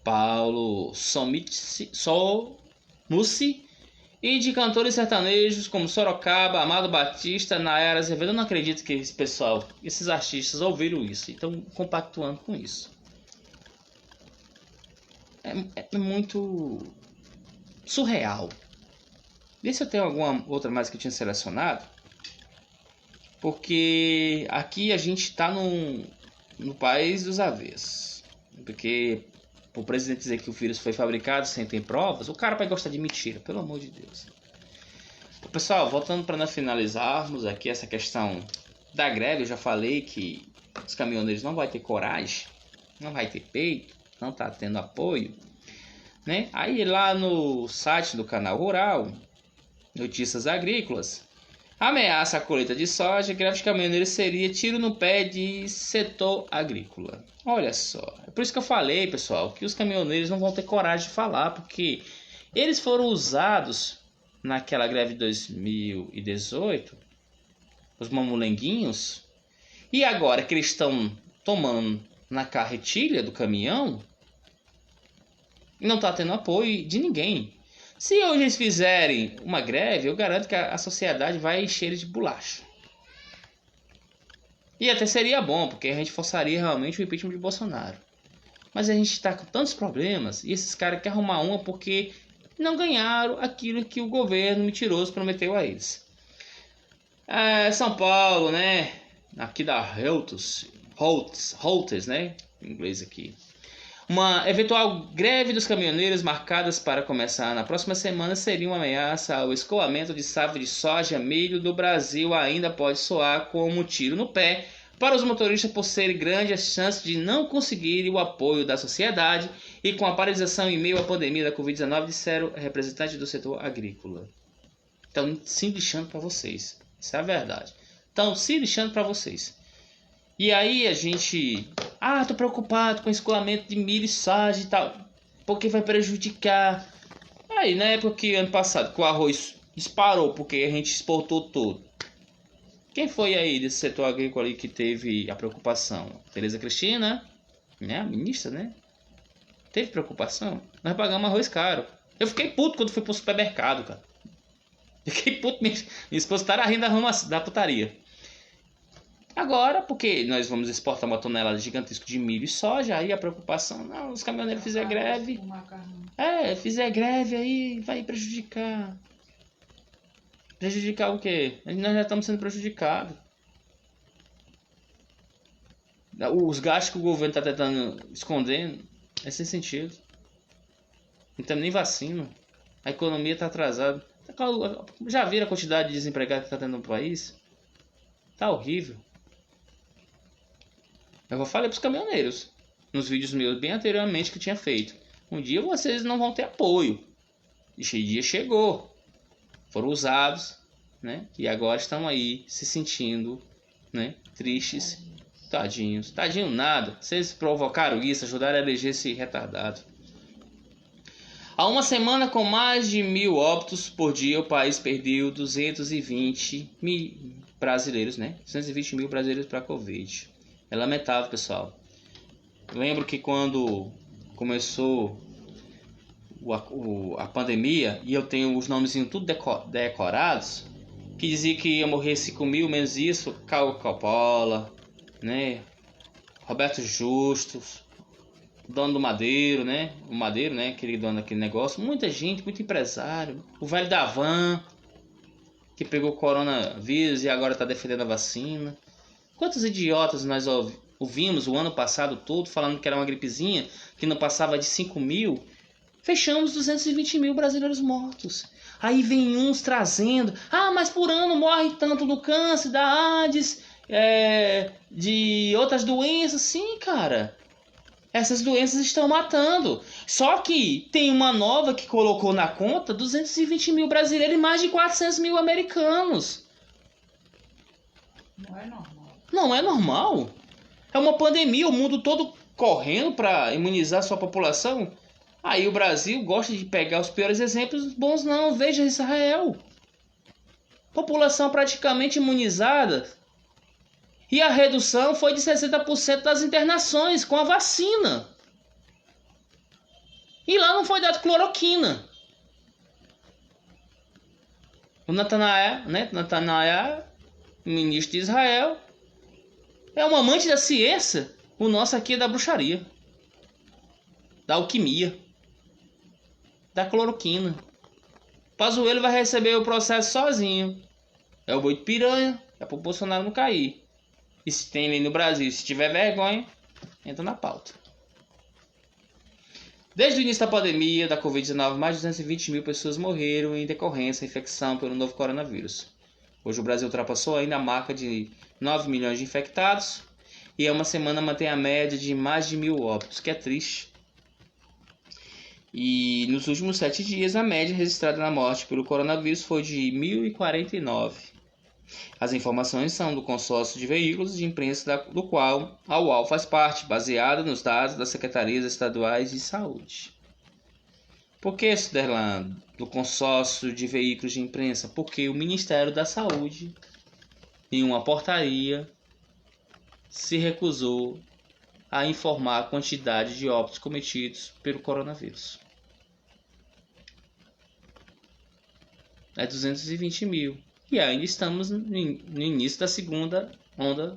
Paulo Somussi, e de cantores sertanejos como Sorocaba, Amado Batista, Nayara Azevedo. Eu não acredito que esses artistas ouviram isso e estão compactuando com isso. É muito surreal. Vê se eu tenho alguma outra mais que eu tinha selecionado. Porque aqui a gente está no país dos avessos. Porque o presidente dizer que o vírus foi fabricado sem ter provas, o cara vai gostar de mentira, pelo amor de Deus. Pessoal, voltando para nós finalizarmos aqui essa questão da greve, eu já falei que os caminhoneiros não vão ter coragem, não vai ter peito, não está tendo apoio, né? Aí lá no site do Canal Rural, Notícias Agrícolas, ameaça a colheita de soja, greve de caminhoneiros seria tiro no pé de setor agrícola. Olha só, é por isso que eu falei, pessoal, que os caminhoneiros não vão ter coragem de falar, porque eles foram usados naquela greve de 2018, os mamulenguinhos, e agora que eles estão tomando na carretilha do caminhão, e não está tendo apoio de ninguém. Se hoje eles fizerem uma greve, eu garanto que a sociedade vai encher eles de bolacha. E até seria bom, porque a gente forçaria realmente o impeachment de Bolsonaro. Mas a gente está com tantos problemas, e esses caras querem arrumar uma porque não ganharam aquilo que o governo mentiroso prometeu a eles. São Paulo, né? Aqui da Reuters, né? Em inglês aqui. Uma eventual greve dos caminhoneiros marcadas para começar na próxima semana seria uma ameaça ao escoamento de safra de soja e milho do Brasil. Ainda pode soar como um tiro no pé para os motoristas por ser grande a chance de não conseguirem o apoio da sociedade e com a paralisação em meio à pandemia da Covid-19, disseram representantes do setor agrícola. Estão se lixando para vocês. Isso é a verdade. Estão se lixando para vocês. E aí a gente... tô preocupado com o escoamento de milho e soja e tal. Porque vai prejudicar. Aí na época que ano passado que o arroz disparou porque a gente exportou todo. Quem foi aí desse setor agrícola aí que teve a preocupação? Tereza Cristina, né? A ministra, né? Teve preocupação? Nós pagamos arroz caro. Eu fiquei puto quando fui pro supermercado, cara. Fiquei puto. Minha esposa estava rindo da putaria. Agora, porque nós vamos exportar uma tonelada gigantesca de milho e soja, aí a preocupação, não, os caminhoneiros fizeram greve. Fizer greve aí, vai prejudicar. Prejudicar o quê? Nós já estamos sendo prejudicados. Os gastos que o governo está tentando esconder é sem sentido. Não temos nem vacina. A economia está atrasada. Já viram a quantidade de desempregados que está tendo no país? Tá horrível. Eu falei para os caminhoneiros nos vídeos meus bem anteriormente que eu tinha feito. Um dia vocês não vão ter apoio. E o dia chegou. Foram usados, né? E agora estão aí se sentindo, né? Tristes. Tadinhos. Tadinho nada. Vocês provocaram isso, ajudaram a eleger esse retardado. Há uma semana com mais de 1.000 óbitos por dia, o país perdeu 220 mil brasileiros, né? 220 mil brasileiros para a Covid. É lamentável, pessoal. Lembro que quando começou a pandemia, e eu tenho os nomezinhos tudo decorados, que dizia que ia morrer 5.000, menos isso, Caio Coppola, né? Roberto Justus, dono do Madeiro, né? O Madeiro, né? Aquele dono daquele negócio. Muita gente, muito empresário. O velho da van, que pegou coronavírus e agora está defendendo a vacina. Quantos idiotas nós ouvimos o ano passado todo falando que era uma gripezinha, que não passava de 5.000. Fechamos 220 mil brasileiros mortos. Aí vem uns trazendo, mas por ano morre tanto do câncer, da AIDS, de outras doenças. Sim, cara. Essas doenças estão matando. Só que tem uma nova que colocou na conta 220 mil brasileiros e mais de 400 mil americanos. Não é normal. Não é normal. É uma pandemia, o mundo todo correndo para imunizar sua população. Aí o Brasil gosta de pegar os piores exemplos, bons não. Veja Israel. População praticamente imunizada. E a redução foi de 60% das internações com a vacina. E lá não foi dado cloroquina. O Netanyahu, né? Ministro de Israel, é um amante da ciência. O nosso aqui é da bruxaria, da alquimia, da cloroquina. Pazuello vai receber o processo sozinho. É o boi de piranha, é pro Bolsonaro não cair. E se tem lei no Brasil, se tiver vergonha, entra na pauta. Desde o início da pandemia da Covid-19, mais de 220 mil pessoas morreram em decorrência da infecção pelo novo coronavírus. Hoje o Brasil ultrapassou ainda a marca de 9 milhões de infectados e em uma semana mantém a média de mais de 1.000 óbitos, que é triste. E nos últimos 7 dias a média registrada na morte pelo coronavírus foi de 1.049. As informações são do consórcio de veículos de imprensa do qual a UOL faz parte, baseada nos dados das secretarias estaduais de saúde. Por que, Suderlan, do consórcio de veículos de imprensa? Porque o Ministério da Saúde, em uma portaria, se recusou a informar a quantidade de óbitos cometidos pelo coronavírus. É 220 mil. E ainda estamos no início da segunda onda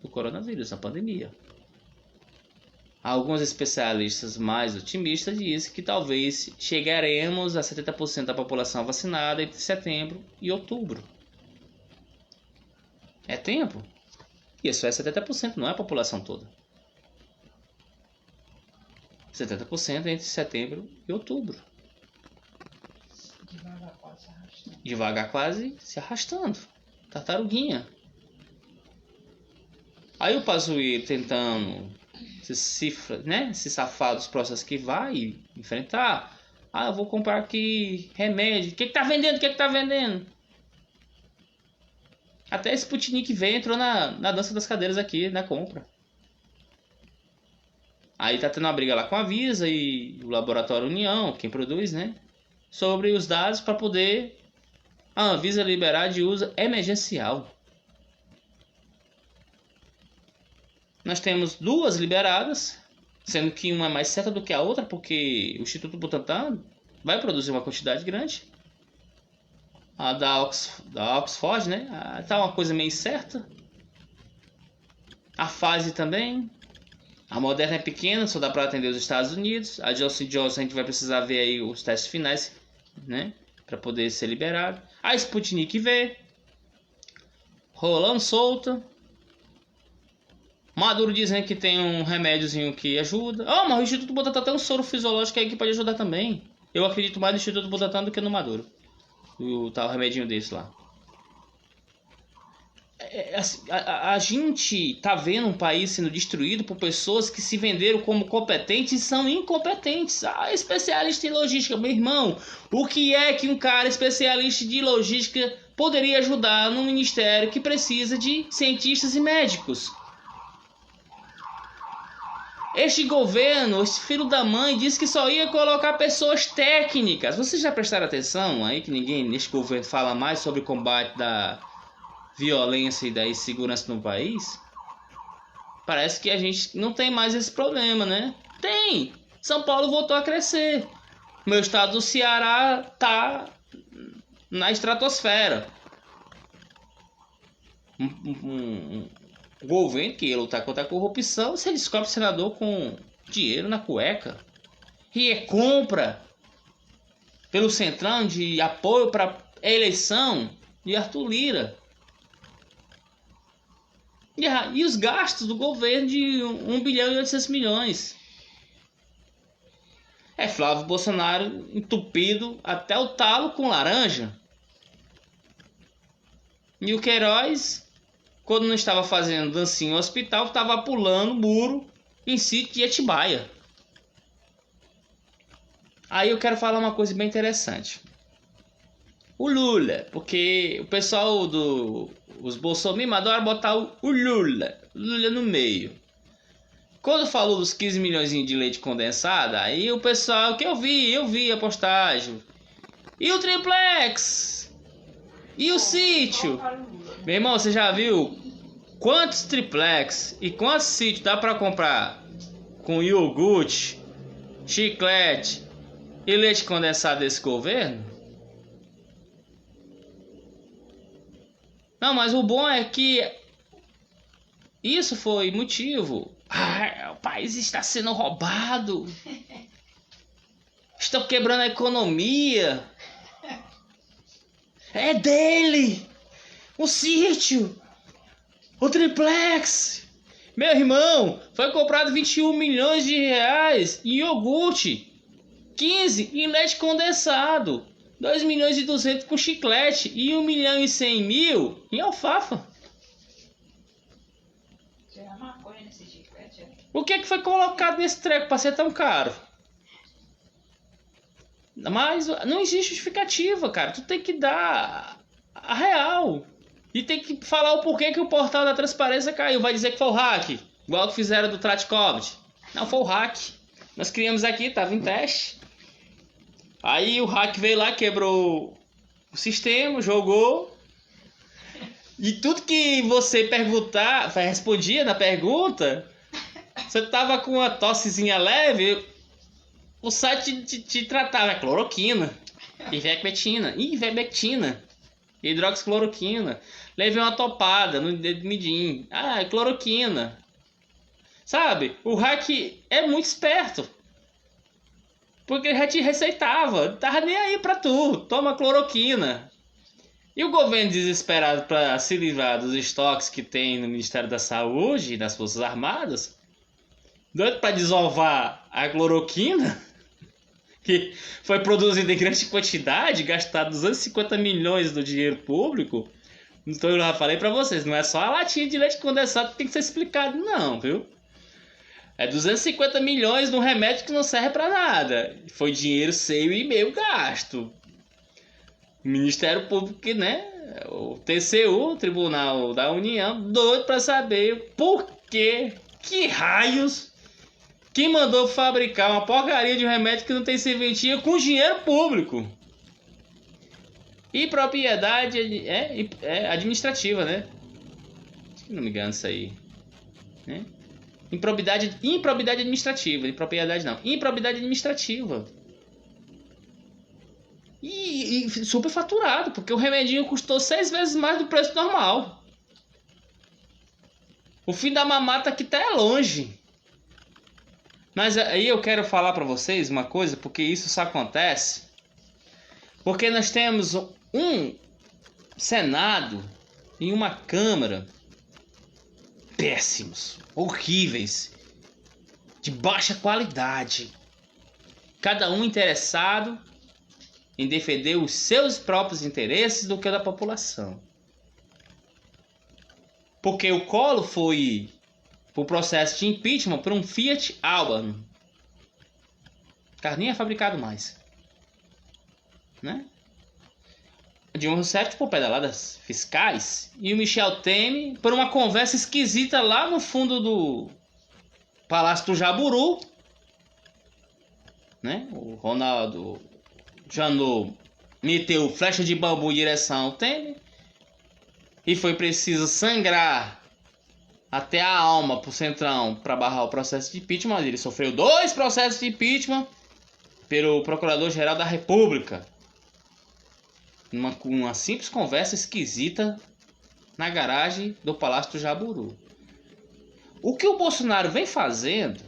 do coronavírus, a pandemia. Alguns especialistas mais otimistas dizem que talvez chegaremos a 70% da população vacinada entre setembro e outubro. É tempo? Isso é 70%, não é a população toda. 70% entre setembro e outubro. Devagar quase se arrastando. Tartaruguinha. Aí o Pazuello tentando se safar dos processos que vai enfrentar. Ah, eu vou comprar aqui remédio. O que tá vendendo? O que tá vendendo? Até Sputnik V entrou na dança das cadeiras aqui, na compra. Aí tá tendo uma briga lá com a Visa e o Laboratório União, quem produz, né? Sobre os dados para poder a Anvisa liberar de uso emergencial. Nós temos duas liberadas, sendo que uma é mais certa do que a outra, porque o Instituto Butantan vai produzir uma quantidade grande. A da Oxford, né? Tá uma coisa meio certa. A Pfizer também. A Moderna é pequena, só dá para atender os Estados Unidos. A Johnson & Johnson a gente vai precisar ver aí os testes finais, né? Para poder ser liberado. A Sputnik V. Rolando solta. Maduro dizendo que tem um remédiozinho que ajuda. Ah, mas o Instituto Butantan tem um soro fisiológico aí que pode ajudar também. Eu acredito mais no Instituto Butantan do que no Maduro. O tal remedinho desse lá. A gente tá vendo um país sendo destruído por pessoas que se venderam como competentes e são incompetentes. Ah, especialista em logística. Meu irmão, o que é que um cara especialista de logística poderia ajudar num ministério que precisa de cientistas e médicos? Este governo, esse filho da mãe, disse que só ia colocar pessoas técnicas. Vocês já prestaram atenção aí que ninguém neste governo fala mais sobre o combate da violência e da insegurança no país? Parece que a gente não tem mais esse problema, né? Tem! São Paulo voltou a crescer. Meu estado do Ceará tá na estratosfera. O governo que ia lutar contra a corrupção, você descobre o senador com dinheiro na cueca. E compra pelo Centrão de apoio para a eleição de Arthur Lira. E os gastos do governo de 1 bilhão e 800 milhões. É Flávio Bolsonaro entupido até o talo com laranja. E o Queiroz, quando não estava fazendo dancinha no hospital, estava pulando muro em sítio de Atibaia. Aí eu quero falar uma coisa bem interessante. O Lula, porque o pessoal os bolsominions adoram botar o Lula no meio. Quando falou dos 15 milhões de leite condensada, aí o pessoal que eu vi a postagem. E o triplex? E o sítio? Meu irmão, você já viu quantos triplex e quantos sítios dá para comprar com iogurte, chiclete e leite condensado desse governo? Não, mas o bom é que isso foi motivo. O país está sendo roubado. Estão quebrando a economia. É dele. O sítio. O triplex. Meu irmão, foi comprado 21 milhões de reais em iogurte. 15 em leite condensado. 2 milhões e 200 com chiclete e 1 milhão e 100 mil em alfafa. Será maconha nesse chiclete? O que é que foi colocado nesse treco para ser tão caro? Mas não existe justificativa, cara. Tu tem que dar a real. E tem que falar o porquê que o portal da transparência caiu. Vai dizer que foi o hack. Igual que fizeram do Tratkovid. Não, foi o hack. Nós criamos aqui, tava em teste. Aí o hack veio lá, quebrou o sistema, jogou. E tudo que você respondia na pergunta, você tava com uma tossezinha leve, o site te tratava cloroquina, ivermectina, hidroxicloroquina. Levei uma topada no dedo midinho. É cloroquina. Sabe? O hack é muito esperto. Porque ele já te receitava. Não tava nem aí pra tu. Toma cloroquina. E o governo desesperado para se livrar dos estoques que tem no Ministério da Saúde e das Forças Armadas, doido para desovar a cloroquina, que foi produzida em grande quantidade, gastar 250 milhões do dinheiro público, Então eu já falei pra vocês, não é só a latinha de leite condensado que tem que ser explicado, não, viu? É 250 milhões num remédio que não serve pra nada. Foi dinheiro seu e meu gasto. O Ministério Público, né? O TCU, o Tribunal da União, doido pra saber por quê, que raios, quem mandou fabricar uma porcaria de um remédio que não tem serventia com dinheiro público. E propriedade administrativa, né? Se não me engano isso aí, né? Improbidade administrativa, impropriedade não, improbidade administrativa. E superfaturado, porque o remedinho custou 6 vezes mais do preço normal. O fim da mamata aqui tá longe. Mas aí eu quero falar pra vocês uma coisa, porque isso só acontece porque nós temos um Senado e uma Câmara péssimos, horríveis, de baixa qualidade. Cada um interessado em defender os seus próprios interesses do que o da população. Porque o Collor foi por processo de impeachment por um Fiat Alba. O carro nem é fabricado mais, né? Dilma Rousseff por pedaladas fiscais e o Michel Temer por uma conversa esquisita lá no fundo do Palácio do Jaburu, né? O Ronaldo Janot meteu flecha de bambu em direção ao Temer e foi preciso sangrar até a alma pro Centrão para barrar o processo de impeachment. Ele sofreu 2 processos de impeachment pelo Procurador-Geral da República. Uma simples conversa esquisita na garagem do Palácio do Jaburu. O que o Bolsonaro vem fazendo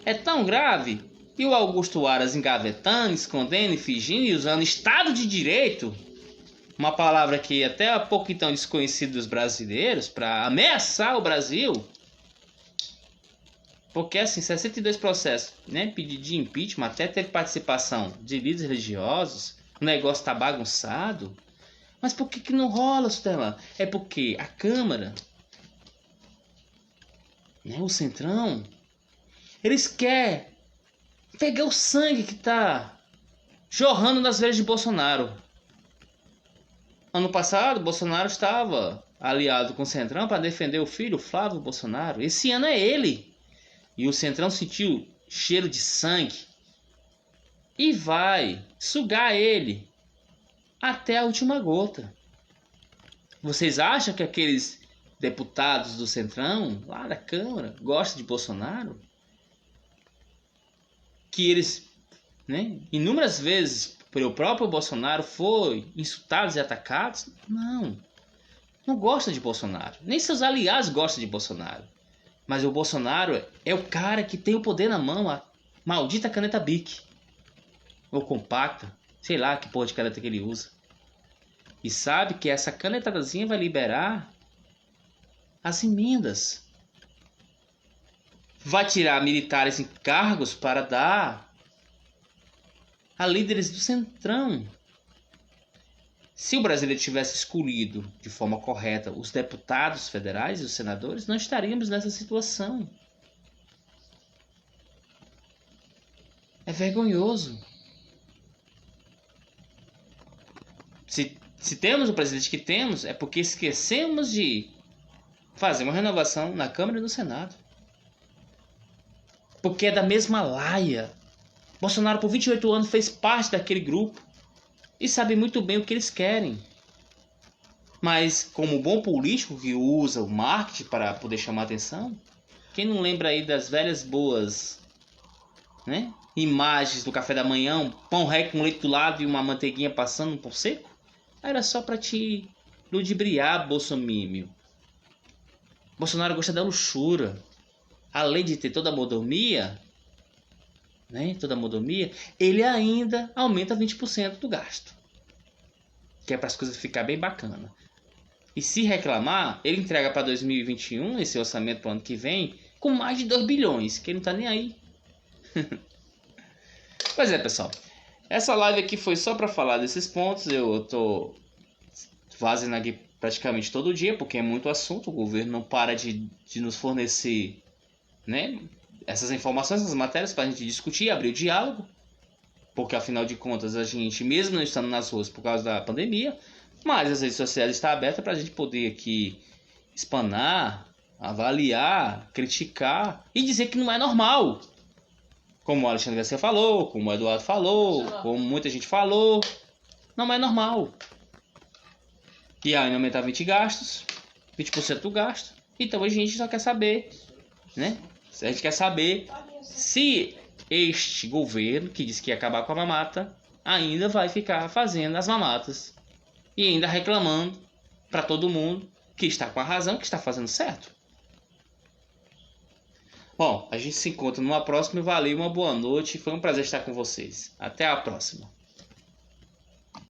é tão grave que o Augusto Aras engavetando, escondendo e fingindo e usando Estado de Direito, uma palavra que até há pouco então desconhecida dos brasileiros, para ameaçar o Brasil. Porque assim, 62 processos, né, pedido de impeachment, até teve participação de líderes religiosos, o negócio tá bagunçado. Mas por que não rola, Stella? É porque a Câmara, né, o Centrão, eles querem pegar o sangue que tá jorrando nas veias de Bolsonaro. Ano passado, Bolsonaro estava aliado com o Centrão para defender o filho, Flávio Bolsonaro. Esse ano é ele. E o Centrão sentiu cheiro de sangue e vai sugar ele até a última gota. Vocês acham que aqueles deputados do Centrão, lá da Câmara, gostam de Bolsonaro? Que eles, né, inúmeras vezes pelo próprio Bolsonaro foi insultados e atacados? Não gosta de Bolsonaro. Nem seus aliados gostam de Bolsonaro. Mas o Bolsonaro é o cara que tem o poder na mão, a maldita caneta Bic. Ou compacta, sei lá que porra de caneta que ele usa. E sabe que essa canetadazinha vai liberar as emendas. Vai tirar militares em cargos para dar a líderes do Centrão. Se o brasileiro tivesse escolhido de forma correta os deputados federais e os senadores, não estaríamos nessa situação. É vergonhoso. Se temos o presidente que temos, é porque esquecemos de fazer uma renovação na Câmara e no Senado. Porque é da mesma laia. Bolsonaro, por 28 anos, fez parte daquele grupo e sabe muito bem o que eles querem. Mas, como bom político que usa o marketing para poder chamar atenção, quem não lembra aí das velhas boas, né, imagens do café da manhã, um pão ré com leite do lado e uma manteiguinha passando por seco? Era só para te ludibriar, bolsomímio. Bolsonaro gosta da luxúria. Além de ter toda a mordomia, né, ele ainda aumenta 20% do gasto. Que é para as coisas ficar bem bacana. E se reclamar, ele entrega para 2021, esse orçamento para o ano que vem, com mais de 2 bilhões, que ele não tá nem aí. Pois é, pessoal. Essa live aqui foi só para falar desses pontos. Eu tô fazendo aqui praticamente todo dia, porque é muito assunto, o governo não para de nos fornecer, né, essas informações, essas matérias para a gente discutir, abrir o diálogo, porque afinal de contas a gente, mesmo não estando nas ruas por causa da pandemia, mas as redes sociais estão abertas para a gente poder aqui espanar, avaliar, criticar e dizer que não é normal. Como o Alexandre Garcia falou, como o Eduardo falou, como muita gente falou, não é normal. E ainda aumentar 20% do gasto. Então a gente só quer saber, né? A gente quer saber se este governo, que disse que ia acabar com a mamata, ainda vai ficar fazendo as mamatas. E ainda reclamando para todo mundo que está com a razão, que está fazendo certo. Bom, a gente se encontra numa próxima. Valeu, uma boa noite. Foi um prazer estar com vocês. Até a próxima.